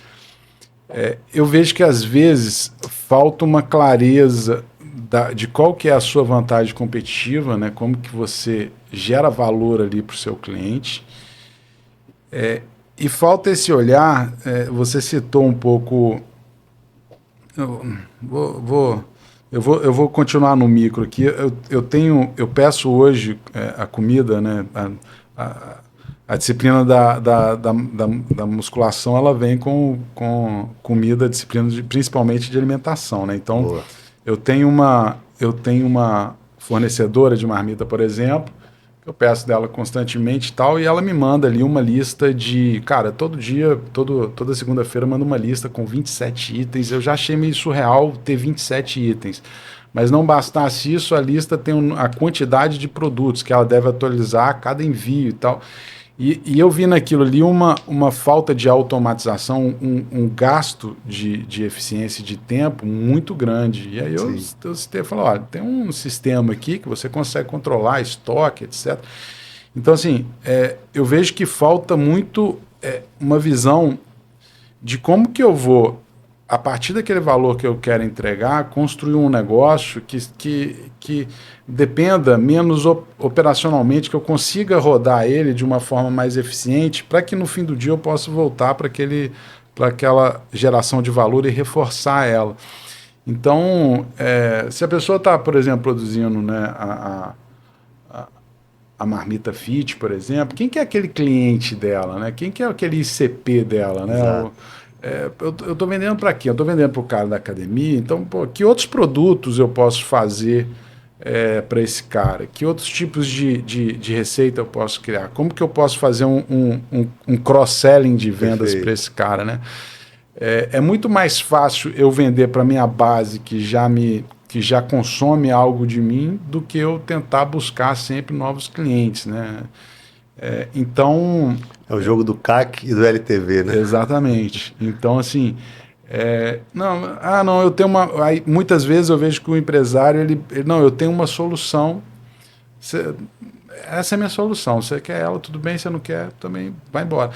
Eu vejo que às vezes falta uma clareza de qual que é a sua vantagem competitiva, né? Como que você gera valor ali para o seu cliente. E falta esse olhar, você citou um pouco... Eu vou continuar no micro aqui. Eu peço hoje a comida, né? A disciplina da musculação, ela vem com comida, disciplina principalmente de alimentação, né? Então, Boa. eu tenho uma fornecedora de marmita, por exemplo, que eu peço dela constantemente e tal, e ela me manda ali uma lista de... Cara, todo dia, toda segunda-feira, manda uma lista com 27 itens. Eu já achei meio surreal ter 27 itens. Mas não bastasse isso, a lista tem a quantidade de produtos que ela deve atualizar a cada envio e tal. E eu vi naquilo ali uma falta de automatização, um gasto de eficiência de tempo muito grande. E aí eu falo, olha, tem um sistema aqui que você consegue controlar estoque, etc. Então, assim, eu vejo que falta muito uma visão de como que eu vou, a partir daquele valor que eu quero entregar, construir um negócio que dependa menos operacionalmente, que eu consiga rodar ele de uma forma mais eficiente, para que no fim do dia eu possa voltar para aquela geração de valor e reforçar ela. Então, se a pessoa está, por exemplo, produzindo, né, a marmita fit, por exemplo, quem que é aquele cliente dela, né? Quem que é aquele ICP dela, né? Eu estou vendendo para quê? Eu estou vendendo para o cara da academia, então, pô, que outros produtos eu posso fazer para esse cara? Que outros tipos de receita eu posso criar? Como que eu posso fazer um cross-selling de vendas para esse cara, né? É muito mais fácil eu vender para minha base que já consome algo de mim do que eu tentar buscar sempre novos clientes, né? Então... É o jogo do CAC e do LTV, né? Exatamente. Então, assim... eu tenho uma... Aí, muitas vezes eu vejo que o empresário, eu tenho uma solução. Essa é a minha solução. Você quer ela, tudo bem. Se não quer, também vai embora.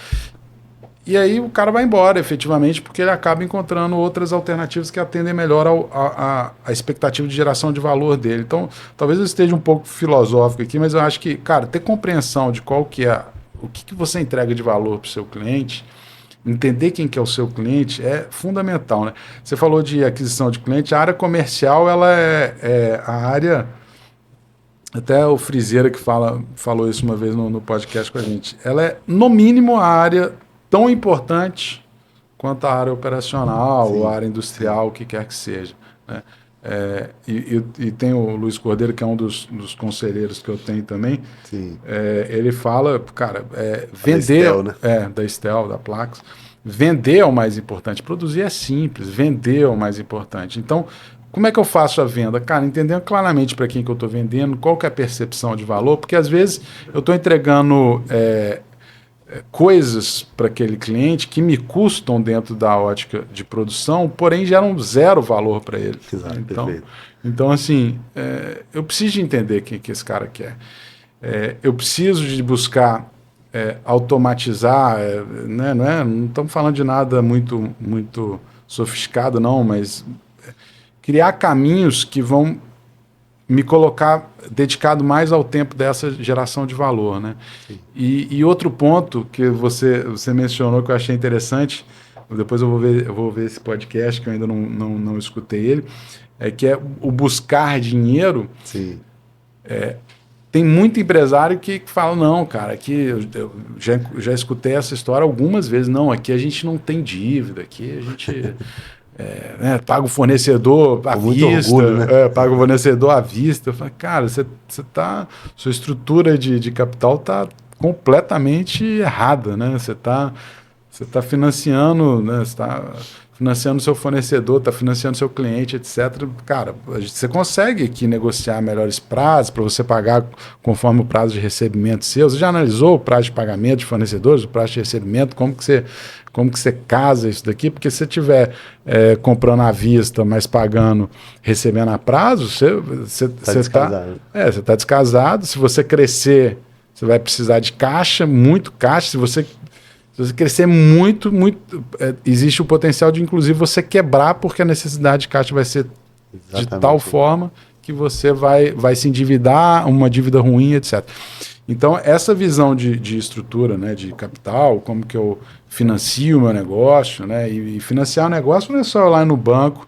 E aí o cara vai embora, efetivamente, porque ele acaba encontrando outras alternativas que atendem melhor a expectativa de geração de valor dele. Então, talvez eu esteja um pouco filosófico aqui, mas eu acho que, cara, ter compreensão de qual que é, o que você entrega de valor para o seu cliente, entender quem que é o seu cliente é fundamental, né? Você falou de aquisição de cliente, a área comercial, ela é a área... Até o Friseira que falou isso uma vez no podcast com a gente. Ela é, no mínimo, a área tão importante quanto a área operacional, ou a área industrial, o que quer que seja, né? E tem o Luiz Cordeiro, que é um dos conselheiros que eu tenho também. Ele fala, cara, vender... Da Estel, né? Da Estel, da Plax. vender é o mais importante, produzir é simples, vender é o mais importante. Então, como é que eu faço a venda? Cara, entendendo claramente para quem que eu estou vendendo, qual que é a percepção de valor, porque às vezes eu estou entregando coisas para aquele cliente que me custam dentro da ótica de produção, porém geram zero valor para ele. Exato, Então, perfeito. então assim, eu preciso de entender o que esse cara quer. Eu preciso de buscar automatizar, né, não estamos falando de nada muito sofisticado, não, mas criar caminhos que vão me colocar dedicado mais ao tempo dessa geração de valor, né? E outro ponto que você mencionou que eu achei interessante, depois eu vou ver esse podcast que eu ainda não escutei ele, é que é o buscar dinheiro. Sim. Tem muito empresário que fala, não, cara, aqui eu já escutei essa história algumas vezes, não, aqui a gente não tem dívida, aqui a gente paga o fornecedor à Com muito vista, orgulho, né? paga o fornecedor à vista. Eu falo, cara, sua estrutura de capital está completamente errada, né? Você tá financiando, né? Você está financiando seu fornecedor, está financiando seu cliente, etc. Cara, você consegue aqui negociar melhores prazos para você pagar conforme o prazo de recebimento seu. Você já analisou o prazo de pagamento de fornecedores, o prazo de recebimento, como que você casa isso daqui? Porque se você estiver comprando à vista, mas pagando, recebendo a prazo, você está descasado. Se você crescer, você vai precisar de caixa, muito caixa. Se você crescer muito, existe o potencial de, inclusive, você quebrar, porque a necessidade de caixa vai ser de tal forma que você vai se endividar, uma dívida ruim, etc. Então, essa visão de estrutura, né, de capital, como que eu financio o meu negócio, né, e financiar o negócio não é só ir lá no banco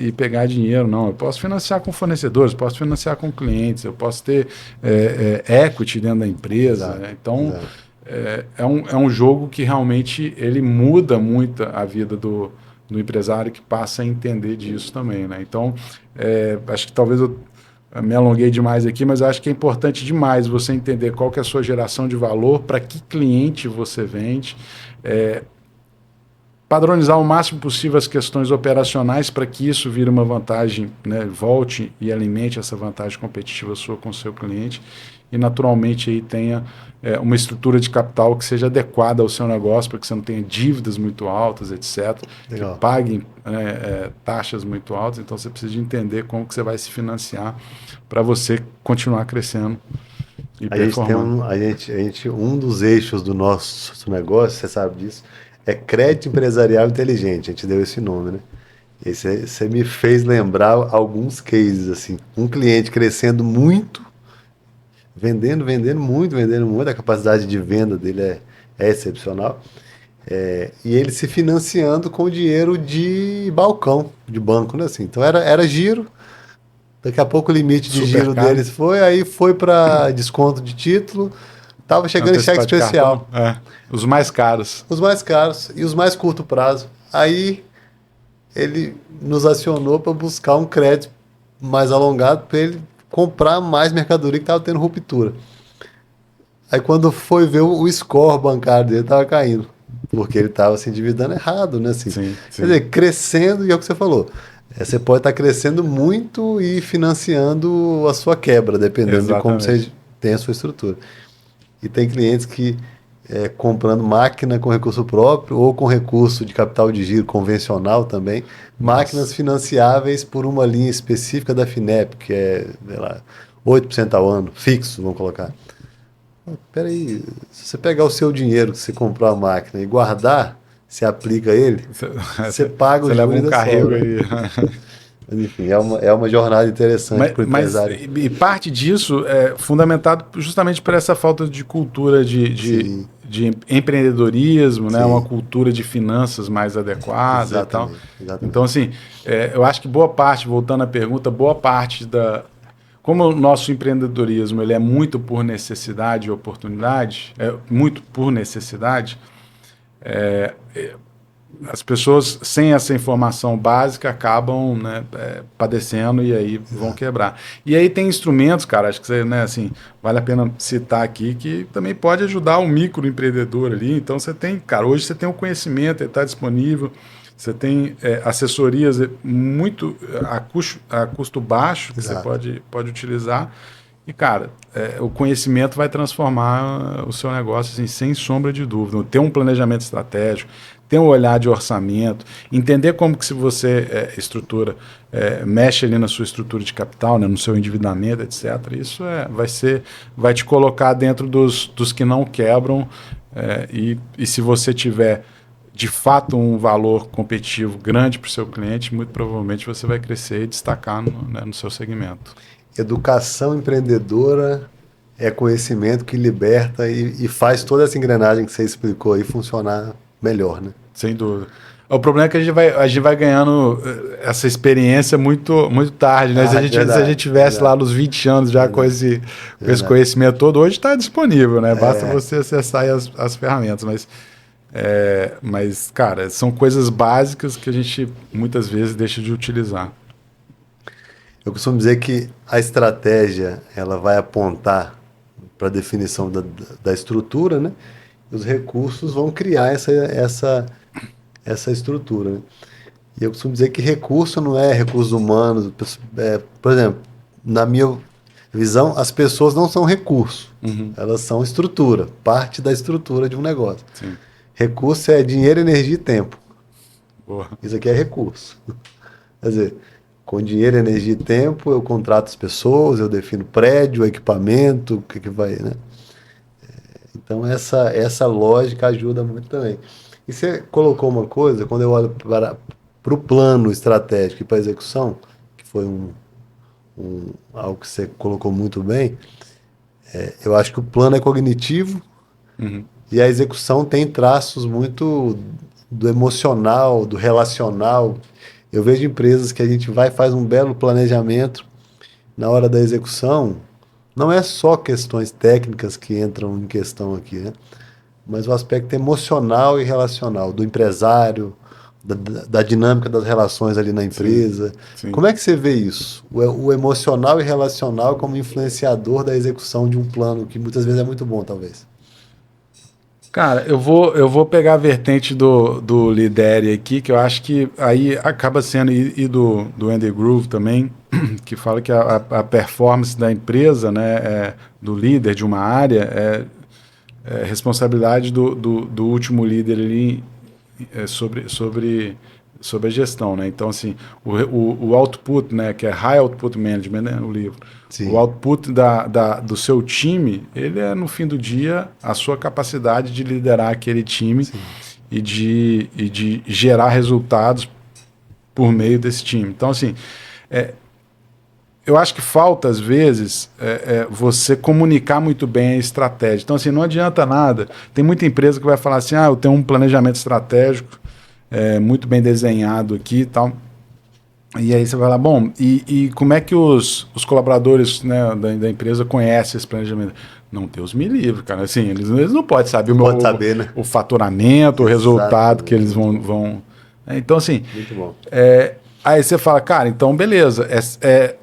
e pegar dinheiro, não. Eu posso financiar com fornecedores, posso financiar com clientes, eu posso ter equity dentro da empresa. Exato, né? Então, é um jogo que realmente ele muda muito a vida do empresário, que passa a entender disso também. Né? Então, acho que talvez eu me alonguei demais aqui, mas acho que é importante demais você entender qual que é a sua geração de valor, para que cliente você vende, padronizar o máximo possível as questões operacionais para que isso vire uma vantagem, né, volte e alimente essa vantagem competitiva sua com o seu cliente e naturalmente aí tenha uma estrutura de capital que seja adequada ao seu negócio, para que você não tenha dívidas muito altas, etc., Legal. que paguem taxas muito altas. Então você precisa de entender como que você vai se financiar para você continuar crescendo e performando. Um dos eixos do nosso negócio, você sabe disso, é crédito empresarial inteligente. A gente deu esse nome, né? E você me fez lembrar alguns cases, assim. Um cliente crescendo muito, vendendo muito, a capacidade de venda dele é excepcional. E ele se financiando com dinheiro de balcão, de banco, né? Assim, então era giro, daqui a pouco o limite de giro deles foi para desconto de título, tava chegando em cheque especial. Os mais caros. Os mais caros e os mais curto prazo. Aí ele nos acionou para buscar um crédito mais alongado para ele comprar mais mercadoria que estava tendo ruptura. Aí quando foi ver o score bancário dele estava caindo, porque ele estava se endividando errado, né? Assim, sim. Quer dizer, crescendo, e é o que você falou. Você pode estar crescendo muito e financiando a sua quebra, dependendo de como você tem a sua estrutura. E tem clientes que comprando máquina com recurso próprio ou com recurso de capital de giro convencional também, máquinas financiáveis por uma linha específica da FINEP, que é, sei lá, 8% ao ano, fixo, vamos colocar. Peraí, se você pegar o seu dinheiro que você comprou a máquina e guardar, você aplica ele, você paga o juros da carrego sobra. aí. Enfim, é uma jornada interessante para o empresário. E parte disso é fundamentado justamente por essa falta de cultura de empreendedorismo, né? Uma cultura de finanças mais adequada e tal. Exatamente. Então, assim, eu acho que boa parte, voltando à pergunta, boa parte como o nosso empreendedorismo ele é muito por necessidade e oportunidade, muito por necessidade, as pessoas sem essa informação básica acabam, né, padecendo e aí vão quebrar. E aí tem instrumentos, cara, acho que você, né, assim, vale a pena citar aqui, que também pode ajudar o microempreendedor ali. Então você tem, cara, hoje você tem o conhecimento, ele está disponível, você tem assessorias muito a custo baixo que Exato. você pode utilizar. E, cara, o conhecimento vai transformar o seu negócio, assim, sem sombra de dúvida. Ter um planejamento estratégico, ter um olhar de orçamento, entender como que se você mexe ali na sua estrutura de capital, né, no seu endividamento, etc. Isso vai te colocar dentro dos que não quebram. E se você tiver, de fato, um valor competitivo grande para o seu cliente, muito provavelmente você vai crescer e destacar no seu segmento. Educação empreendedora é conhecimento que liberta e faz toda essa engrenagem que você explicou aí funcionar melhor, né? Sem dúvida. O problema é que a gente vai ganhando essa experiência muito, muito tarde, né? Se a gente tivesse lá nos 20 anos já com esse conhecimento todo, hoje está disponível, né? Basta você acessar aí as ferramentas. Mas, cara, são coisas básicas que a gente muitas vezes deixa de utilizar. Eu costumo dizer que a estratégia ela vai apontar para a definição da estrutura, né? E os recursos vão criar essa estrutura, né? E eu costumo dizer que recurso não é recursos humanos. Por exemplo, na minha visão, as pessoas não são recurso. Uhum. Elas são estrutura, parte da estrutura de um negócio. Sim. Recurso é dinheiro, energia e tempo. Boa. Isso aqui é recurso. Quer dizer, com dinheiro, energia e tempo, eu contrato as pessoas, eu defino prédio, equipamento, o que vai, né? Então, essa lógica ajuda muito também. E você colocou uma coisa, quando eu olho para o plano estratégico e para a execução, que foi algo que você colocou muito bem, eu acho que o plano é cognitivo. Uhum. E a execução tem traços muito do emocional, do relacional. Eu vejo empresas que a gente vai e faz um belo planejamento, na hora da execução, não é só questões técnicas que entram em questão aqui, né? Mas o aspecto emocional e relacional do empresário, da dinâmica das relações ali na empresa. Sim. Como é que você vê isso? O emocional e relacional como influenciador da execução de um plano que muitas vezes é muito bom, talvez. Cara, eu vou pegar a vertente do Lidere aqui, que eu acho que aí acaba sendo, e do Andy Grove também, que fala que a performance da empresa, né, do líder de uma área, é responsabilidade do último líder ali sobre a gestão, né? Então, assim, o output, né, que é High Output Management, né, no livro, Sim. o output do seu time, ele é, no fim do dia, a sua capacidade de liderar aquele time e de gerar resultados por meio desse time. Então, assim, eu acho que falta, às vezes, você comunicar muito bem a estratégia. Então, assim, não adianta nada. Tem muita empresa que vai falar assim, eu tenho um planejamento estratégico muito bem desenhado aqui e tal. E aí você vai lá, bom, e como é que os colaboradores, né, da empresa conhecem esse planejamento? Não, Deus me livre, cara. Assim, eles não podem saber, né? o faturamento, o resultado que eles vão... Então, assim... Muito bom. Aí você fala, cara, então beleza, é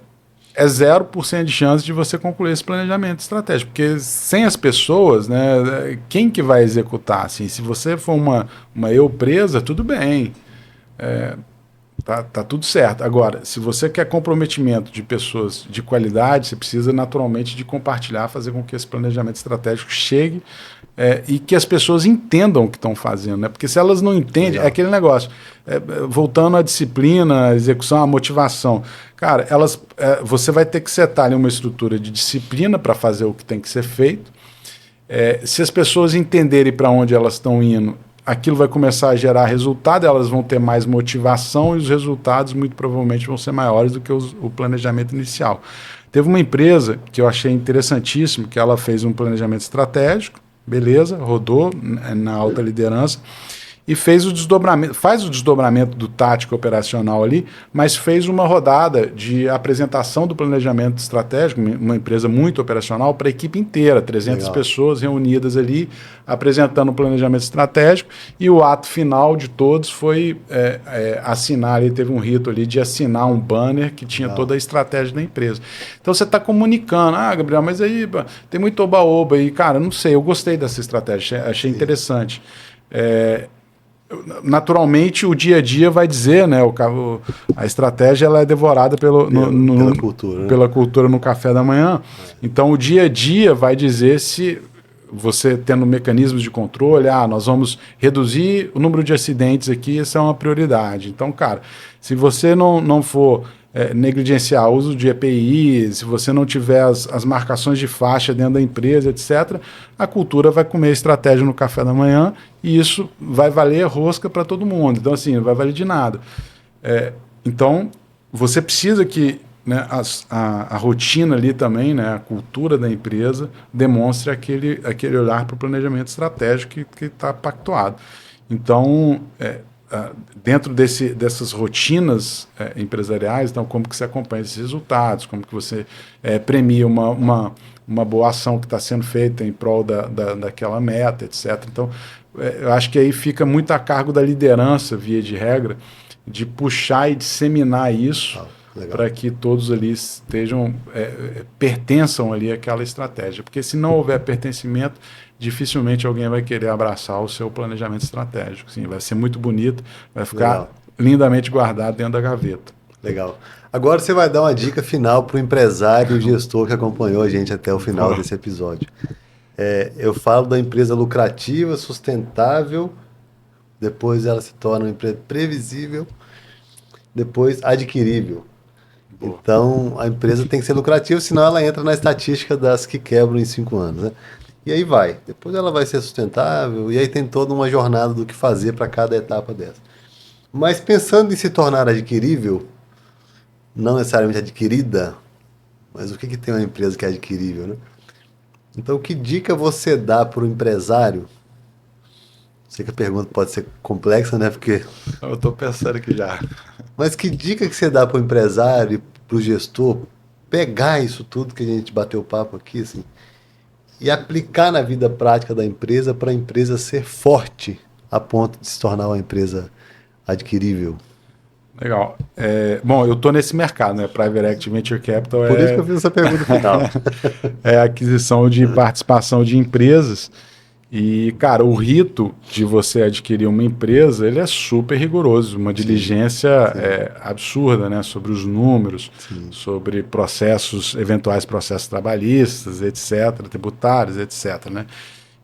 0% de chance de você concluir esse planejamento estratégico, porque sem as pessoas, né, quem que vai executar? Assim, se você for uma empresa, tudo bem, tá tudo certo. Agora, se você quer comprometimento de pessoas de qualidade, você precisa naturalmente de compartilhar, fazer com que esse planejamento estratégico chegue e que as pessoas entendam o que estão fazendo, né? Porque se elas não entendem, é aquele negócio. Voltando à disciplina, à execução, à motivação. Cara, você vai ter que setar ali uma estrutura de disciplina para fazer o que tem que ser feito. Se as pessoas entenderem para onde elas estão indo, aquilo vai começar a gerar resultado, elas vão ter mais motivação e os resultados muito provavelmente vão ser maiores do que o planejamento inicial. Teve uma empresa que eu achei interessantíssimo, que ela fez um planejamento estratégico, beleza, rodou na alta liderança, e faz o desdobramento do tático operacional ali, mas fez uma rodada de apresentação do planejamento estratégico, uma empresa muito operacional, para a equipe inteira, 300 pessoas reunidas ali, apresentando o planejamento estratégico, e o ato final de todos foi assinar, ele teve um rito ali de assinar um banner que tinha toda a estratégia da empresa. Então você está comunicando, Gabriel, mas aí tem muito oba-oba aí, cara, não sei, eu gostei dessa estratégia, achei interessante. Naturalmente, o dia a dia vai dizer, né? A estratégia ela é devorada pela cultura, né? Pela cultura no café da manhã. Então, o dia a dia vai dizer se você tendo mecanismos de controle, nós vamos reduzir o número de acidentes aqui, essa é uma prioridade. Então, cara, se você não for negligenciar o uso de EPI, se você não tiver as marcações de faixa dentro da empresa, etc., a cultura vai comer estratégia no café da manhã e isso vai valer rosca para todo mundo. Então, assim, não vai valer de nada. Então, você precisa que, né, a rotina ali também, né, a cultura da empresa, demonstre aquele olhar para o planejamento estratégico que está pactuado. Então, dentro dessas rotinas empresariais, então como que você acompanha esses resultados, como que você premia uma boa ação que está sendo feita em prol daquela meta, etc. Então, eu acho que aí fica muito a cargo da liderança, via de regra, de puxar e disseminar isso para que todos ali pertençam ali àquela estratégia. Porque se não houver pertencimento, dificilmente alguém vai querer abraçar o seu planejamento estratégico. Sim, vai ser muito bonito, vai ficar lindamente guardado dentro da gaveta. Legal. Agora você vai dar uma dica final para o empresário e o gestor que acompanhou a gente até o final desse episódio. Eu falo da empresa lucrativa, sustentável, depois ela se torna uma empresa previsível, depois adquirível. Boa. Então, a empresa tem que ser lucrativa, senão ela entra na estatística das que quebram em 5 anos, né? E aí vai. Depois ela vai ser sustentável, e aí tem toda uma jornada do que fazer para cada etapa dessa. Mas pensando em se tornar adquirível, não necessariamente adquirida, mas o que tem uma empresa que é adquirível, né? Então, que dica você dá para o empresário? Sei que a pergunta pode ser complexa, né? Porque... Eu estou pensando aqui já. Mas que dica que você dá para o empresário e para o gestor pegar isso tudo que a gente bateu o papo aqui, assim, e aplicar na vida prática da empresa para a empresa ser forte a ponto de se tornar uma empresa adquirível? Legal. Bom, eu estou nesse mercado, né? Private Equity Venture Capital Por isso que eu fiz essa pergunta final. É a aquisição de participação de empresas. E, cara, o rito de você adquirir uma empresa, ele é super rigoroso, uma diligência absurda, né? Sobre os números, sobre eventuais processos trabalhistas, etc., tributários, etc., né?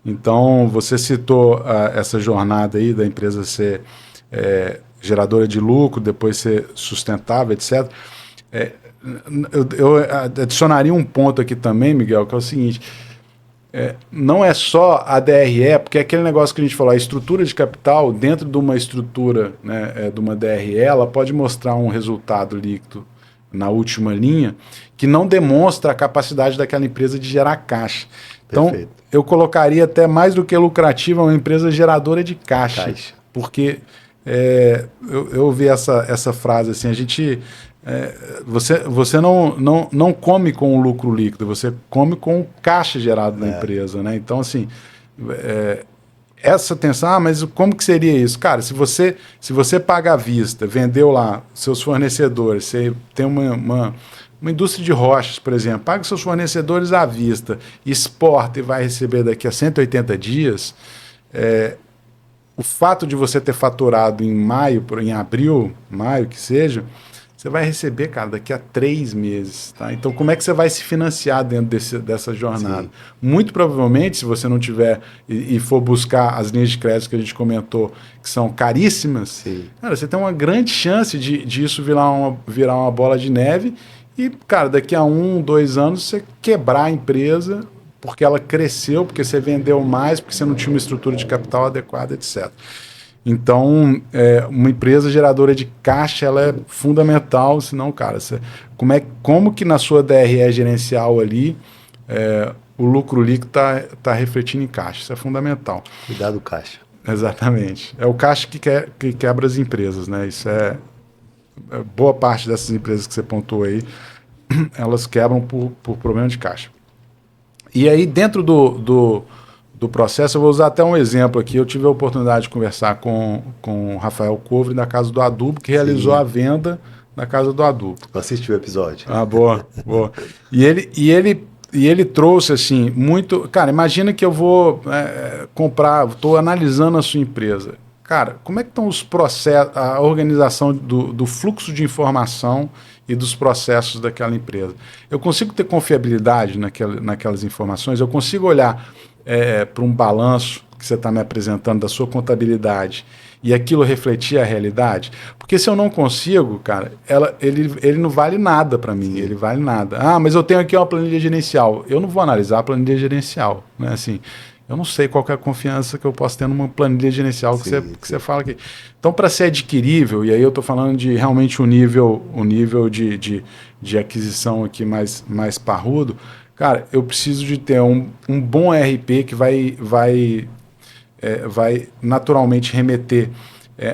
Então, você citou essa jornada aí da empresa ser geradora de lucro, depois ser sustentável, etc. Eu adicionaria um ponto aqui também, Miguel, que é o seguinte... não é só a DRE, porque é aquele negócio que a gente falou, a estrutura de capital, dentro de uma estrutura, né, de uma DRE, ela pode mostrar um resultado líquido na última linha que não demonstra a capacidade daquela empresa de gerar caixa. Então, perfeito. Eu colocaria até mais do que lucrativa uma empresa geradora de caixa. Porque eu ouvi essa frase assim, a gente... você não come com o lucro líquido, você come com o caixa gerado na empresa, né? Então, assim, essa tensão, mas como que seria isso? Cara, se você paga à vista, vendeu lá seus fornecedores, você tem uma indústria de rochas, por exemplo, paga seus fornecedores à vista, exporta e vai receber daqui a 180 dias, o fato de você ter faturado em abril, maio, que seja, você vai receber, cara, daqui a 3 meses, tá? Então, como é que você vai se financiar dentro dessa jornada? Sim. Muito provavelmente, se você não tiver e for buscar as linhas de crédito que a gente comentou, que são caríssimas, cara, você tem uma grande chance de isso virar uma bola de neve e, cara, daqui a 1, 2 anos, você quebrar a empresa porque ela cresceu, porque você vendeu mais, porque você não tinha uma estrutura de capital adequada, etc. Então, uma empresa geradora de caixa, ela é fundamental, senão, cara, como que na sua DRE gerencial ali, o lucro líquido está refletindo em caixa, isso é fundamental. Cuidar do caixa. Exatamente. É o caixa que quebra as empresas, né? Isso boa parte dessas empresas que você pontuou aí, elas quebram por problema de caixa. E aí, dentro do processo, eu vou usar até um exemplo aqui. Eu tive a oportunidade de conversar com o Rafael Covre, da Casa do Adubo, que realizou a venda da Casa do Adubo. Eu assisti o episódio. Ah, boa, boa. E ele trouxe, assim, muito... Cara, imagina que eu vou comprar, estou analisando a sua empresa. Cara, como é que estão os processos, a organização do fluxo de informação e dos processos daquela empresa? Eu consigo ter confiabilidade naquelas informações? Eu consigo olhar para um balanço que você está me apresentando da sua contabilidade e aquilo refletir a realidade? Porque se eu não consigo, cara, ele não vale nada para mim, ele vale nada. Ah, mas eu tenho aqui uma planilha gerencial. Eu não vou analisar a planilha gerencial, né? Assim, eu não sei qual que é a confiança que eu posso ter numa planilha gerencial que você fala aqui. Então, para ser adquirível, e aí eu estou falando de realmente o nível de aquisição aqui mais parrudo, cara, eu preciso de ter um bom ERP que vai naturalmente remeter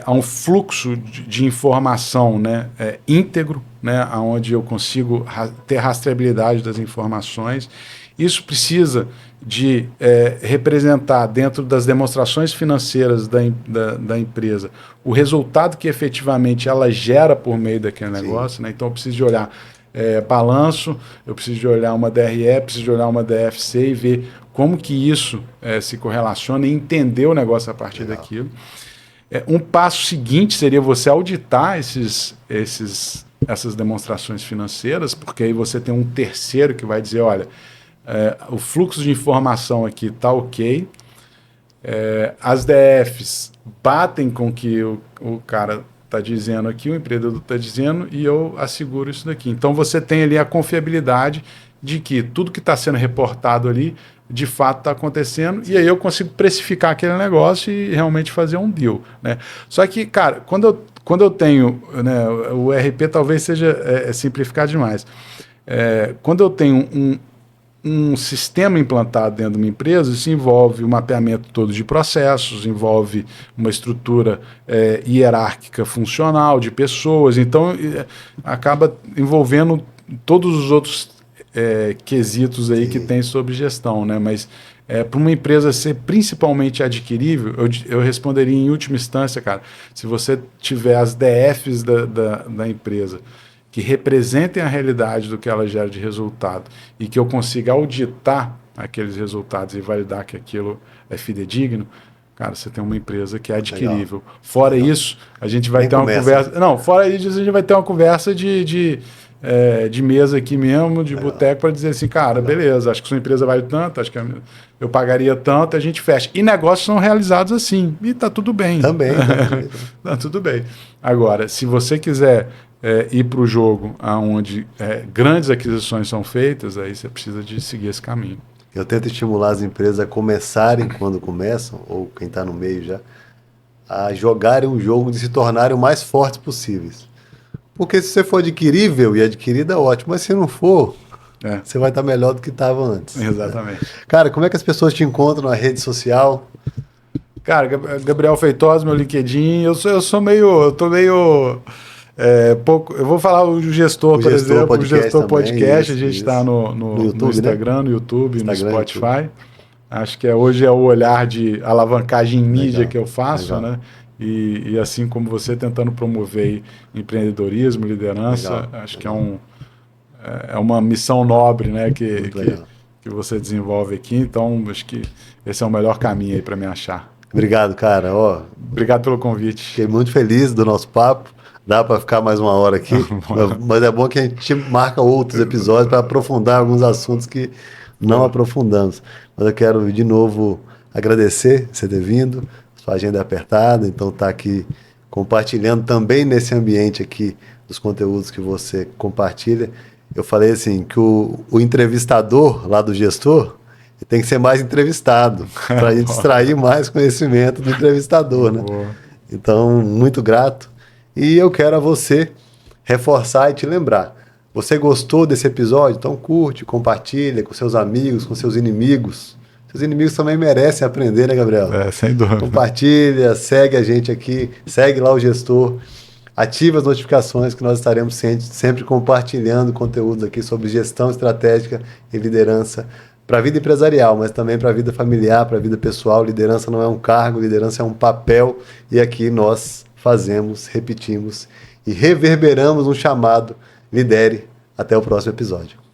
a um fluxo de informação, né, íntegro, né, onde eu consigo ter rastreabilidade das informações. Isso precisa de representar dentro das demonstrações financeiras da empresa o resultado que efetivamente ela gera por meio daquele negócio, né? Então eu preciso de olhar balanço, eu preciso de olhar uma DRE, preciso de olhar uma DFC e ver como que isso se correlaciona e entender o negócio a partir daquilo. Um passo seguinte seria você auditar essas demonstrações financeiras, porque aí você tem um terceiro que vai dizer, olha, o fluxo de informação aqui está ok, as DFs batem com o que o cara está dizendo aqui, o empreendedor está dizendo, e eu asseguro isso daqui. Então você tem ali a confiabilidade de que tudo que está sendo reportado ali, de fato está acontecendo, e aí eu consigo precificar aquele negócio e realmente fazer um deal, né? Só que, cara, quando eu tenho, né, o ERP talvez seja simplificar demais. Quando eu tenho um sistema implantado dentro de uma empresa, isso envolve o mapeamento todo de processos, envolve uma estrutura hierárquica funcional de pessoas, então acaba envolvendo todos os outros quesitos aí que tem sobre gestão, né? Mas para uma empresa ser principalmente adquirível, eu responderia em última instância, cara, se você tiver as DFs da empresa que representem a realidade do que ela gera de resultado e que eu consiga auditar aqueles resultados e validar que aquilo é fidedigno, cara, você tem uma empresa que é adquirível. Legal. Fora isso, a gente vai ter uma conversa... Não, fora isso, a gente vai ter uma conversa de mesa aqui mesmo, de boteco, para dizer assim, cara, beleza, acho que sua empresa vale tanto, acho que eu pagaria tanto, a gente fecha. E negócios são realizados assim, e tá tudo bem. Também. Tá tudo bem. Agora, se você quiser ir para o jogo onde grandes aquisições são feitas, aí você precisa de seguir esse caminho. Eu tento estimular as empresas a começarem, quando começam, ou quem está no meio já, a jogarem um jogo de se tornarem o mais fortes possíveis. Porque se você for adquirível e adquirida, ótimo. Mas se não for, você vai estar melhor do que estava antes. Exatamente. Cara, como é que as pessoas te encontram na rede social? Cara, Gabriel Feitosa, meu LinkedIn. Eu tô meio... pouco, eu vou falar o gestor, por exemplo, o gestor podcast. A gente está no YouTube, no Instagram, né? No YouTube, no Spotify. YouTube. Acho que hoje é o olhar de alavancagem em mídia que eu faço, né? E assim como você tentando promover empreendedorismo, liderança, acho que é uma missão nobre, né, que você desenvolve aqui. Então, acho que esse é o melhor caminho aí para me achar. Obrigado, cara. Obrigado pelo convite. Fiquei muito feliz do nosso papo. Dá para ficar mais uma hora aqui, mas é bom que a gente marca outros episódios para aprofundar alguns assuntos que não aprofundamos. Mas eu quero de novo agradecer você ter vindo. Sua agenda é apertada, então está aqui compartilhando também nesse ambiente aqui dos conteúdos que você compartilha. Eu falei assim, que o entrevistador lá do gestor tem que ser mais entrevistado, para a gente extrair mais conhecimento do entrevistador, né? Então, muito grato. E eu quero a você reforçar e te lembrar. Você gostou desse episódio? Então curte, compartilha com seus amigos, com seus inimigos. os inimigos também merecem aprender, né, Gabriel? Sem dúvida. Compartilha, segue a gente aqui, segue lá o gestor, ativa as notificações que nós estaremos sempre compartilhando conteúdos aqui sobre gestão estratégica e liderança para a vida empresarial, mas também para a vida familiar, para a vida pessoal. Liderança não é um cargo, liderança é um papel, e aqui nós fazemos, repetimos e reverberamos um chamado: lidere. Até o próximo episódio.